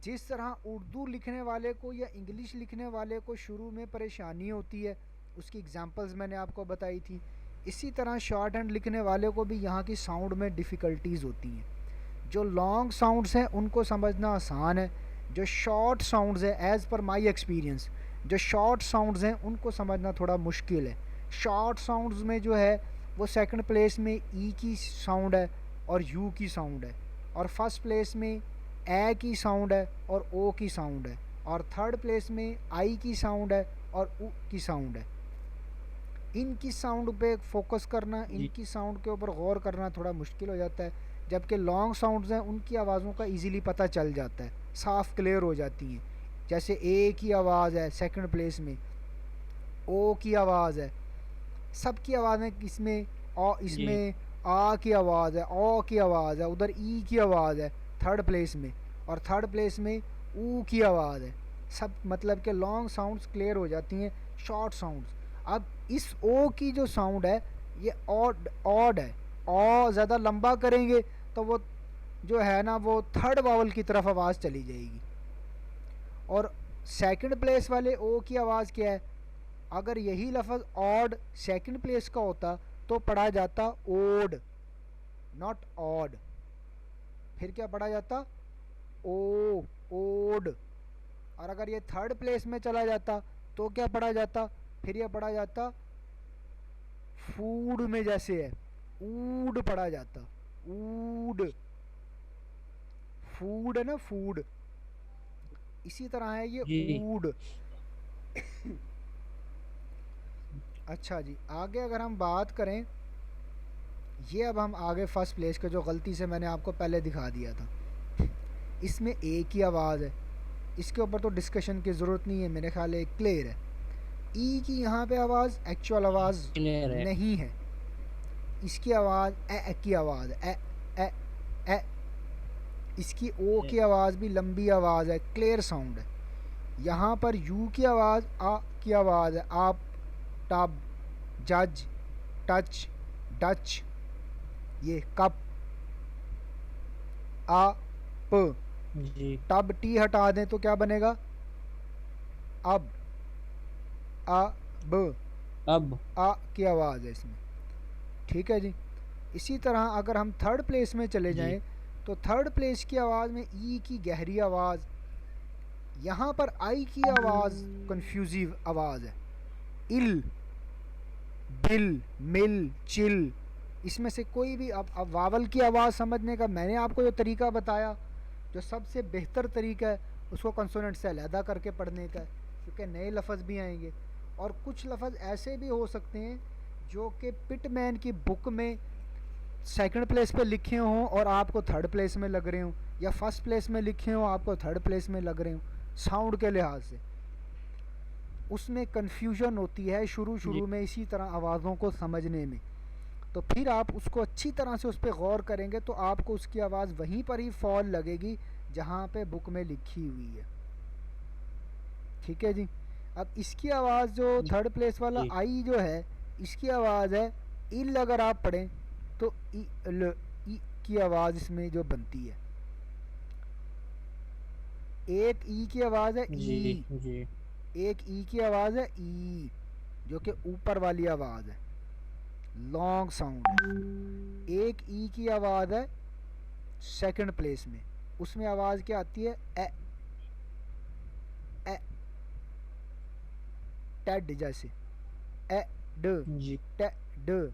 A: जिस तरह उर्दू लिखने वाले को या इंग्लिश लिखने वाले को शुरू में परेशानी होती है, उसकी एग्जांपल्स मैंने आपको बताई थी, इसी तरह शॉर्ट हैंड लिखने वाले को भी यहाँ की साउंड में डिफ़िकल्टीज़ होती हैं। जो लॉन्ग साउंड्स हैं उनको समझना आसान है, जो शॉर्ट साउंड्स है, एज़ पर माई एक्सपीरियंस, जो शॉर्ट साउंड्स हैं उनको समझना थोड़ा मुश्किल है। शॉर्ट साउंड्स में जो है वो सेकंड प्लेस में ई की साउंड है और यू की साउंड है, और फर्स्ट प्लेस में ए की साउंड है और ओ की साउंड है, और थर्ड प्लेस में आई की साउंड है और उ की साउंड है। इनकी साउंड पे फोकस करना,
C: जी
A: इनकी साउंड के ऊपर गौर करना थोड़ा मुश्किल हो जाता है। जबकि लॉन्ग साउंड्स हैं उनकी आवाज़ों का इजीली पता चल जाता है, साफ क्लियर हो जाती हैं। जैसे ए की आवाज़ है सेकंड प्लेस में, ओ की आवाज़ है सबकी आवाज़ें इसमें इसमें आ की आवाज़ है, ओ की आवाज़ है, उधर ई की आवाज़ है थर्ड प्लेस में, और थर्ड प्लेस में ऊ की आवाज़ है। सब मतलब कि लॉन्ग साउंड्स क्लियर हो जाती हैं, शॉर्ट साउंड्स। अब इस ओ की जो साउंड है ये ऑड है। ओ ज़्यादा लंबा करेंगे तो वो जो है ना वो थर्ड वावल की तरफ आवाज़ चली जाएगी। और सेकंड प्लेस वाले ओ की आवाज़ क्या है, अगर यही लफ्ज़ ऑड सेकंड प्लेस का होता तो पढ़ा जाता ओड, नॉट ऑड। फिर क्या पढ़ा जाता, ओ, ओड। और अगर ये थर्ड प्लेस में चला जाता तो क्या पढ़ा जाता, फिर ये पढ़ा जाता फूड में जैसे है, ऊड पढ़ा जाता, ऊड। फूड है ना, फूड, इसी तरह है ये
C: जी
A: ऊड। अच्छा जी, आगे अगर हम बात करें, ये अब हम आगे फर्स्ट प्लेस का जो गलती से मैंने आपको पहले दिखा दिया था, इसमें एक ही आवाज़ है, इसके ऊपर तो डिस्कशन की ज़रूरत नहीं है, मेरे ख्याल है क्लियर है। ई की यहाँ पे आवाज़ एक्चुअल आवाज़
C: क्लियर है।
A: नहीं है, इसकी आवाज़ ए की आवाज़ है, ए ए। इसकी ओ की आवाज़ भी लंबी आवाज़ है, क्लियर साउंड है। यहाँ पर यू की आवाज़ आ की आवाज़ है, आप, टब, जज, टच, डच, ये कप, आ, प।
C: जी
A: टब टी हटा दें तो क्या बनेगा, अब, आ, ब,
C: अब
A: आ की आवाज़ है इसमें। ठीक है जी। इसी तरह अगर हम थर्ड प्लेस में चले
C: जी
A: जाएं तो थर्ड प्लेस की आवाज़ में ई की गहरी आवाज़, यहाँ पर आई की आवाज़ कंफ्यूजिव आवाज़ है, इल, बिल, मिल, चिल, इसमें से कोई भी। अब वावल की आवाज़ समझने का मैंने आपको जो तरीका बताया, जो सबसे बेहतर तरीका है उसको कंसोनेंट से अलहदा करके पढ़ने का है, क्योंकि नए लफ्ज़ भी आएंगे। और कुछ लफ्ज़ ऐसे भी हो सकते हैं जो कि पिटमैन की बुक में सेकंड प्लेस पे लिखे हों और आपको थर्ड प्लेस में लग रहे हों, या फर्स्ट प्लेस में लिखे हों आपको थर्ड प्लेस में लग रहे हों, साउंड के लिहाज से उसमें कन्फ्यूजन होती है शुरू
C: जी
A: में इसी तरह आवाज़ों को समझने में। तो फिर आप उसको अच्छी तरह से उस पर गौर करेंगे तो आपको उसकी आवाज़ वहीं पर ही फॉल लगेगी जहाँ पे बुक में लिखी हुई है। ठीक है जी। अब इसकी आवाज़ जो थर्ड प्लेस वाला
C: जी
A: आई जो है, इसकी आवाज़ है इल। अगर आप पढ़ें तो ई ल, ई की आवाज़ इसमें जो बनती है, एक ई की आवाज़ है
C: जी
A: ई,
C: जी
A: एक ई की आवाज़ है ई, जो कि ऊपर वाली आवाज़ है, लॉन्ग साउंड है। एक ई की आवाज़ है सेकंड प्लेस में, उसमें आवाज़ क्या आती है, ए, ए, टेड जैसे, ए, ड,
C: जी
A: टे, ड।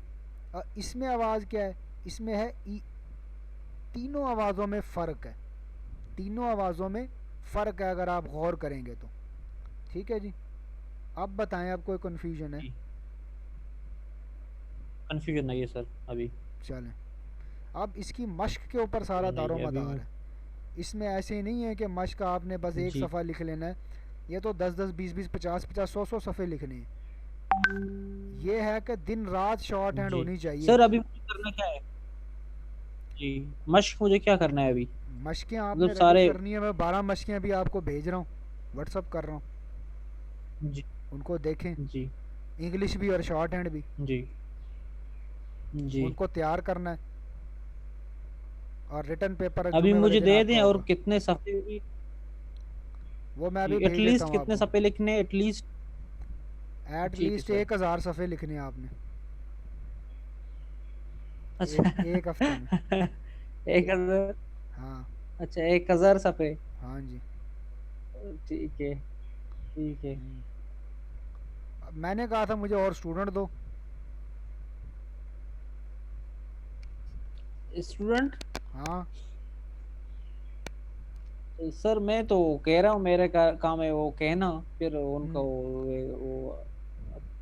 A: और इसमें आवाज़ क्या है, इसमें है ई। तीनों आवाज़ों में फ़र्क है, तीनों आवाज़ों में फ़र्क है अगर आप गौर करेंगे तो। ठीक है जी। अब बताएं, अब कोई कन्फ्यूजन है?
C: कंफ्यूजन नहीं है सर अभी।
A: चलें, अब इसकी मश्क के ऊपर सारा
C: नहीं
A: दारो
C: है अभी
A: मदार है। इसमें ऐसे ही नहीं है कि मश्क आपने बस एक
C: जी
A: सफ़ा लिख लेना है, ये तो 10-10, 20-20, 50-50, 100-100 सफ़े लिखने हैं। ये है कि दिन रात शॉर्ट हैंड
C: जी
A: होनी चाहिए।
C: सर अभी मुझे करना क्या है? जी मश्क मुझे क्या करना है अभी?
A: मश्कें
C: मतलब
A: आपने रेडी
C: सारे
A: करनी है, मैं 12 मश्कें अभी आपको भेज रहा हूँ, व्हाट्सअप कर रहा हूँ,
C: जी
A: उनको देखें,
C: जी
A: इंग्लिश भी और शॉर्ट हैंड भी,
C: जी जी
A: उनको तैयार करना है। और रिटर्न पेपर
C: अभी
A: जुमे वाले
C: मुझे
A: दिन
C: दे
A: आपका
C: दें, और
A: होगा,
C: कितने सफ़े भी?
A: वो मैं
C: जी
A: अभी भेज देता
C: एटलीस्ट
A: हूँ
C: कितने
A: आपको।
C: सफ़े लिखने हैं एटलीस्ट?
A: एट
C: ठीक है
A: लीस्ट
C: सर।
A: 1000 सफ़े लिखने हैं आपने
C: अच्छा
A: एक हफ्ते में।
C: 1000?
A: हाँ,
C: अच्छा 1000 सफ़े।
A: हाँ जी।
C: ठीक है ठीक है।
A: अब मैंने कहा था मुझे और स्टूडेंट दो।
C: स्टूडेंट?
A: हाँ,
C: सर मैं तो कह रहा हूँ, मेरे काम है वो कहना, फिर उनका वो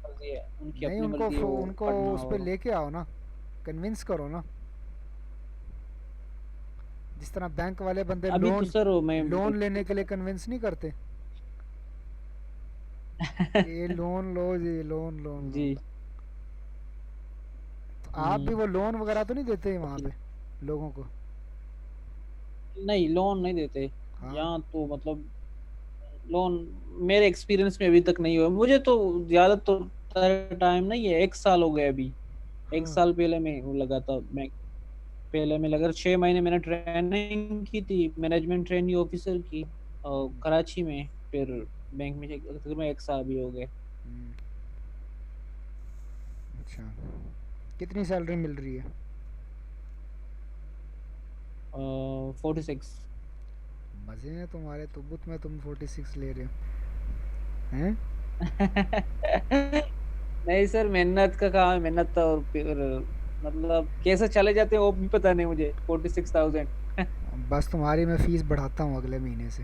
C: मर्जी है, उनकी
A: नहीं,
C: अपनी मर्जी है वो
A: उनको
C: पढ़ना
A: उस पर
C: और।
A: लेके आओ ना, कन्विंस करो ना। जिस तरह बैंक वाले बंदे
C: अभी तो सर मैं
A: लोन लेने के लिए कन्विंस नहीं करते, ये लोन लो जी, लोन लोन
C: जी
A: लोन। आप भी वो लोन वगैरह तो नहीं देते वहाँ पे लोगों को?
C: नहीं लोन नहीं देते
A: हाँ
C: यहाँ तो, मतलब लोन मेरे एक्सपीरियंस में अभी तक नहीं हुआ मुझे तो। ज्यादा तो टाइम नहीं है, 1 साल हो गया अभी। एक
A: हाँ।
C: साल पहले मैं वो लगा था बैंक। पहले मैं लगा 6 महीने मैंने ट्रेनिंग की थी, मैनेजमेंट ट्रेनिंग ऑफिसर की, और कराची में। फिर बैंक में तकरीबन 1 साल भी हो गए।
A: हम्म, अच्छा, कितनी सैलरी मिल रही है?
C: 46।
A: मज़े हैं तुम्हारे तुबुत में, तुम 46 ले रहे हो हैं?
C: नहीं सर, मेहनत का काम है, मेहनत तो। और फिर मतलब कैसे चले जाते हैं वो भी पता नहीं मुझे, 46,000।
A: बस तुम्हारी मैं फीस बढ़ाता हूँ अगले महीने से।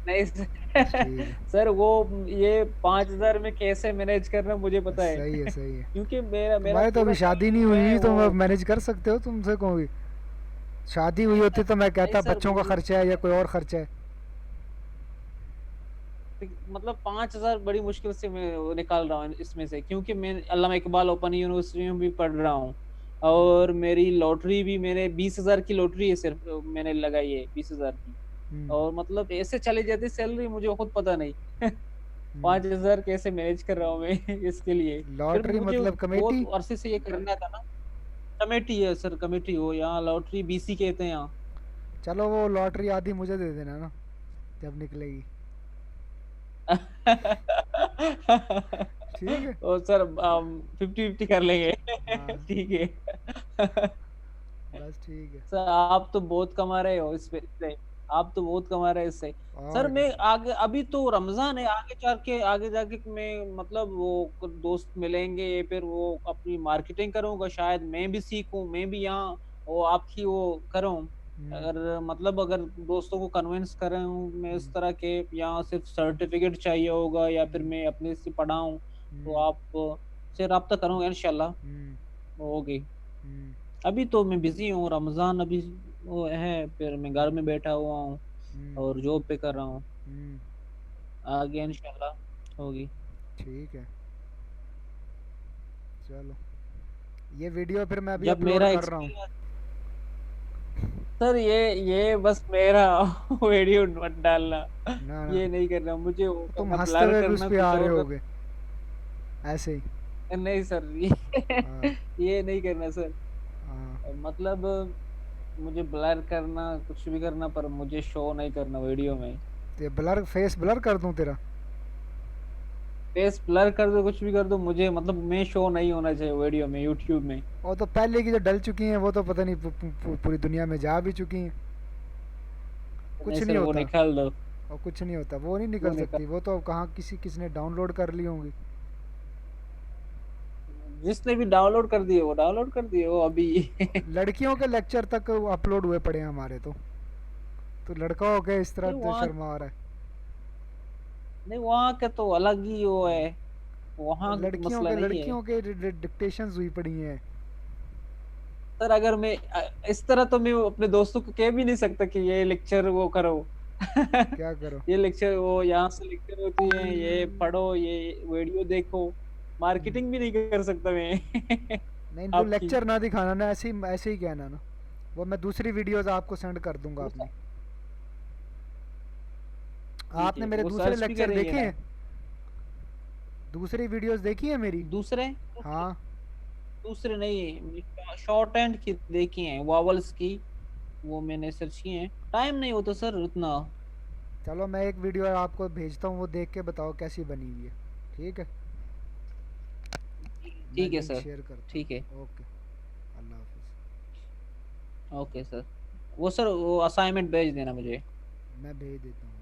C: नहीं
A: बस ठीक
C: सर।
A: है।
C: सर वो ये 5,000 में कैसे मैनेज करना मुझे पता है।
A: सही है सही है।
C: क्योंकि मेरा मेरा
A: तुम्हारी तो अभी
C: पूरा
A: शादी नहीं
C: जो है
A: हुई, तुम
C: वो।
A: अब मैनेज कर सकते हो, तुमसे कौन हुई? शादी हुई होती तो मैं
C: नहीं
A: कहता
C: सर,
A: बच्चों का खर्चा है या कोई और खर्चा है।
C: मतलब 5,000 बड़ी मुश्किल से मैं वो निकाल रहा हूँ इसमें से, क्योंकि मैं अल्लामा इकबाल ओपन यूनिवर्सिटी में भी पढ़ रहा हूँ। और मेरी लॉटरी भी, मैंने 20,000 की लॉटरी है सिर्फ मैंने लगाई है, 20,000 की।
A: हम्म,
C: और मतलब ऐसे चली जाती सैलरी, मुझे खुद पता नहीं।
A: हम्म।
C: 5,000 कैसे मैनेज कर रहा हूँ मैं इसके लिए। फिर
A: लॉटरी
C: मुझे
A: मतलब
C: बहुत
A: कमेटी?
C: अरसे से ये करना था ना। कमेटी है सर, कमेटी हो यहाँ, लॉटरी बीसी कहते हैं यहाँ।
A: चलो वो लॉटरी आधी मुझे दे देना ना जब निकलेगी। ठीक है।
C: और सर 50-50 कर लेंगे।
A: हाँ
C: ठीक है।
A: बस ठीक है।
C: सर आप तो बहुत कमा रहे हो इस पे इससे। आप तो बहुत कमा रहे हो इससे। सर
A: और
C: मैं आगे, अभी तो रमजान है, आगे जाके मैं मतलब वो दोस्त मिलेंगे, फिर वो अपनी मार्केटिंग करूंगा, शायद मैं भी सीखूं, मैं भी यहाँ वो आपकी वो करूं।
A: हम्म,
C: अगर मतलब अगर दोस्तों को कन्विंस करें मैं इस
A: हम्म,
C: तरह के, यहाँ सिर्फ सर्टिफिकेट चाहिए होगा या फिर
A: हम्म,
C: मैं अपने से पढ़ाऊं, तो
A: हम्म,
C: आप से रब्ता करूंगा इंशाल्लाह।
A: हम्म,
C: होगी।
A: हम्म,
C: अभी तो मैं बिजी हूँ, रमजान अभी वो है, फिर मैं घर में बैठा हुआ हूँ
A: हम्म,
C: और जॉब पे कर रहा हूँ।
A: हम्म।
C: आगे इंशाल्लाह होगी।
A: ठीक है। चलो, ये वीडियो फिर मैं अभी
C: जब
A: अपलोड
C: मेरा
A: कर रहा हूँ।
C: एक्सपीरियंस। सर ये बस मेरा वीडियो मत डालना।
A: ना ना,
C: ये नहीं करना मुझे, वो
A: तुम
C: करना
A: हंसते
C: ब्लर
A: हुए भी उस
C: करना
A: पे
C: कुछ
A: आ रहे
C: और
A: होगे ऐसे ही।
C: नहीं सर,
A: हाँ
C: ये नहीं करना सर।
A: हाँ।
C: मतलब मुझे ब्लर करना कुछ भी करना, पर मुझे शो नहीं करना वीडियो में।
A: तो ब्लर, फेस ब्लर कर दूं तेरा?
C: फेस ब्लर कर दो, कुछ भी कर दो, मुझे मतलब मैं शो नहीं होना चाहिए वीडियो में, यूट्यूब में।
A: और तो पहले की जो डल चुकी हैं वो तो पता नहीं पूरी दुनिया में जा भी चुकी हैं।
C: नहीं
A: कुछ नहीं
C: सर, वो
A: होता।
C: निकाल दो।
A: और कुछ नहीं होता, वो नहीं
C: वो
A: निकल
C: निकाल,
A: सकती, वो तो कहाँ किसने डाउनलोड कर ली होंगी।
C: जिसने भी डाउनलोड कर दिए वो डाउनलोड कर दिए वो अभी।
A: लड़कियों के लेक्चर तक अपलोड हुए पड़े हैं हमारे तो लड़का हो गया इस
C: नहीं
A: तरह
C: वहाँ,
A: शर्मा आ रहा है।
C: नहीं वहाँ का तो अलग ही वो है,
A: और
C: वहाँ का
A: लड़कियों
C: मसला
A: के
C: नहीं है।
A: लड़कियों के डिक्टेशंस हुई पड़ी हैं।
C: सर अगर मैं इस तरह तो मैं अपने दोस्तों को कह भी नहीं सकता कि ये लेक्चर वो करो।
A: क्या करो?
C: ये लेक्चर, वो यहाँ से लेक्चर होती है, ये पढ़ो, ये वीडियो देखो।
A: हम्म,
C: मार्केटिंग भी नहीं कर सकता मैं।
A: नहीं तो
C: आपकी।
A: लेक्चर ना दिखाना ना, ऐसे ही कहना ना। वो मैं दूसरी वीडियोस आपको सेंड कर दूंगा
C: वो
A: अपनी।
C: ठीक
A: आपने
C: है,
A: मेरे
C: वो
A: दूसरे
C: सर्च भी
A: लेक्चर
C: करेंगे
A: देखे
C: ना।
A: हैं? दूसरी वीडियोस देखी है मेरी?
C: दूसरे
A: हाँ।
C: दूसरे नहीं, शॉर्ट हैंड की देखी है, वॉवल्स की। वो मैंने सर्च किए हैं, टाइम नहीं होता सर उतना।
A: चलो मैं एक वीडियो आपको भेजता हूँ, वो देख के बताओ कैसी बनी हुई है। ठीक है, मैं
C: ठीक है
A: लिंक
C: सर।
A: शेयर करता
C: ठीक है।
A: हूँ। ओके, अल्लाह हाफिज़।
C: Okay sir. वो सर वो असाइनमेंट भेज देना मुझे।
A: मैं भेज देता हूँ।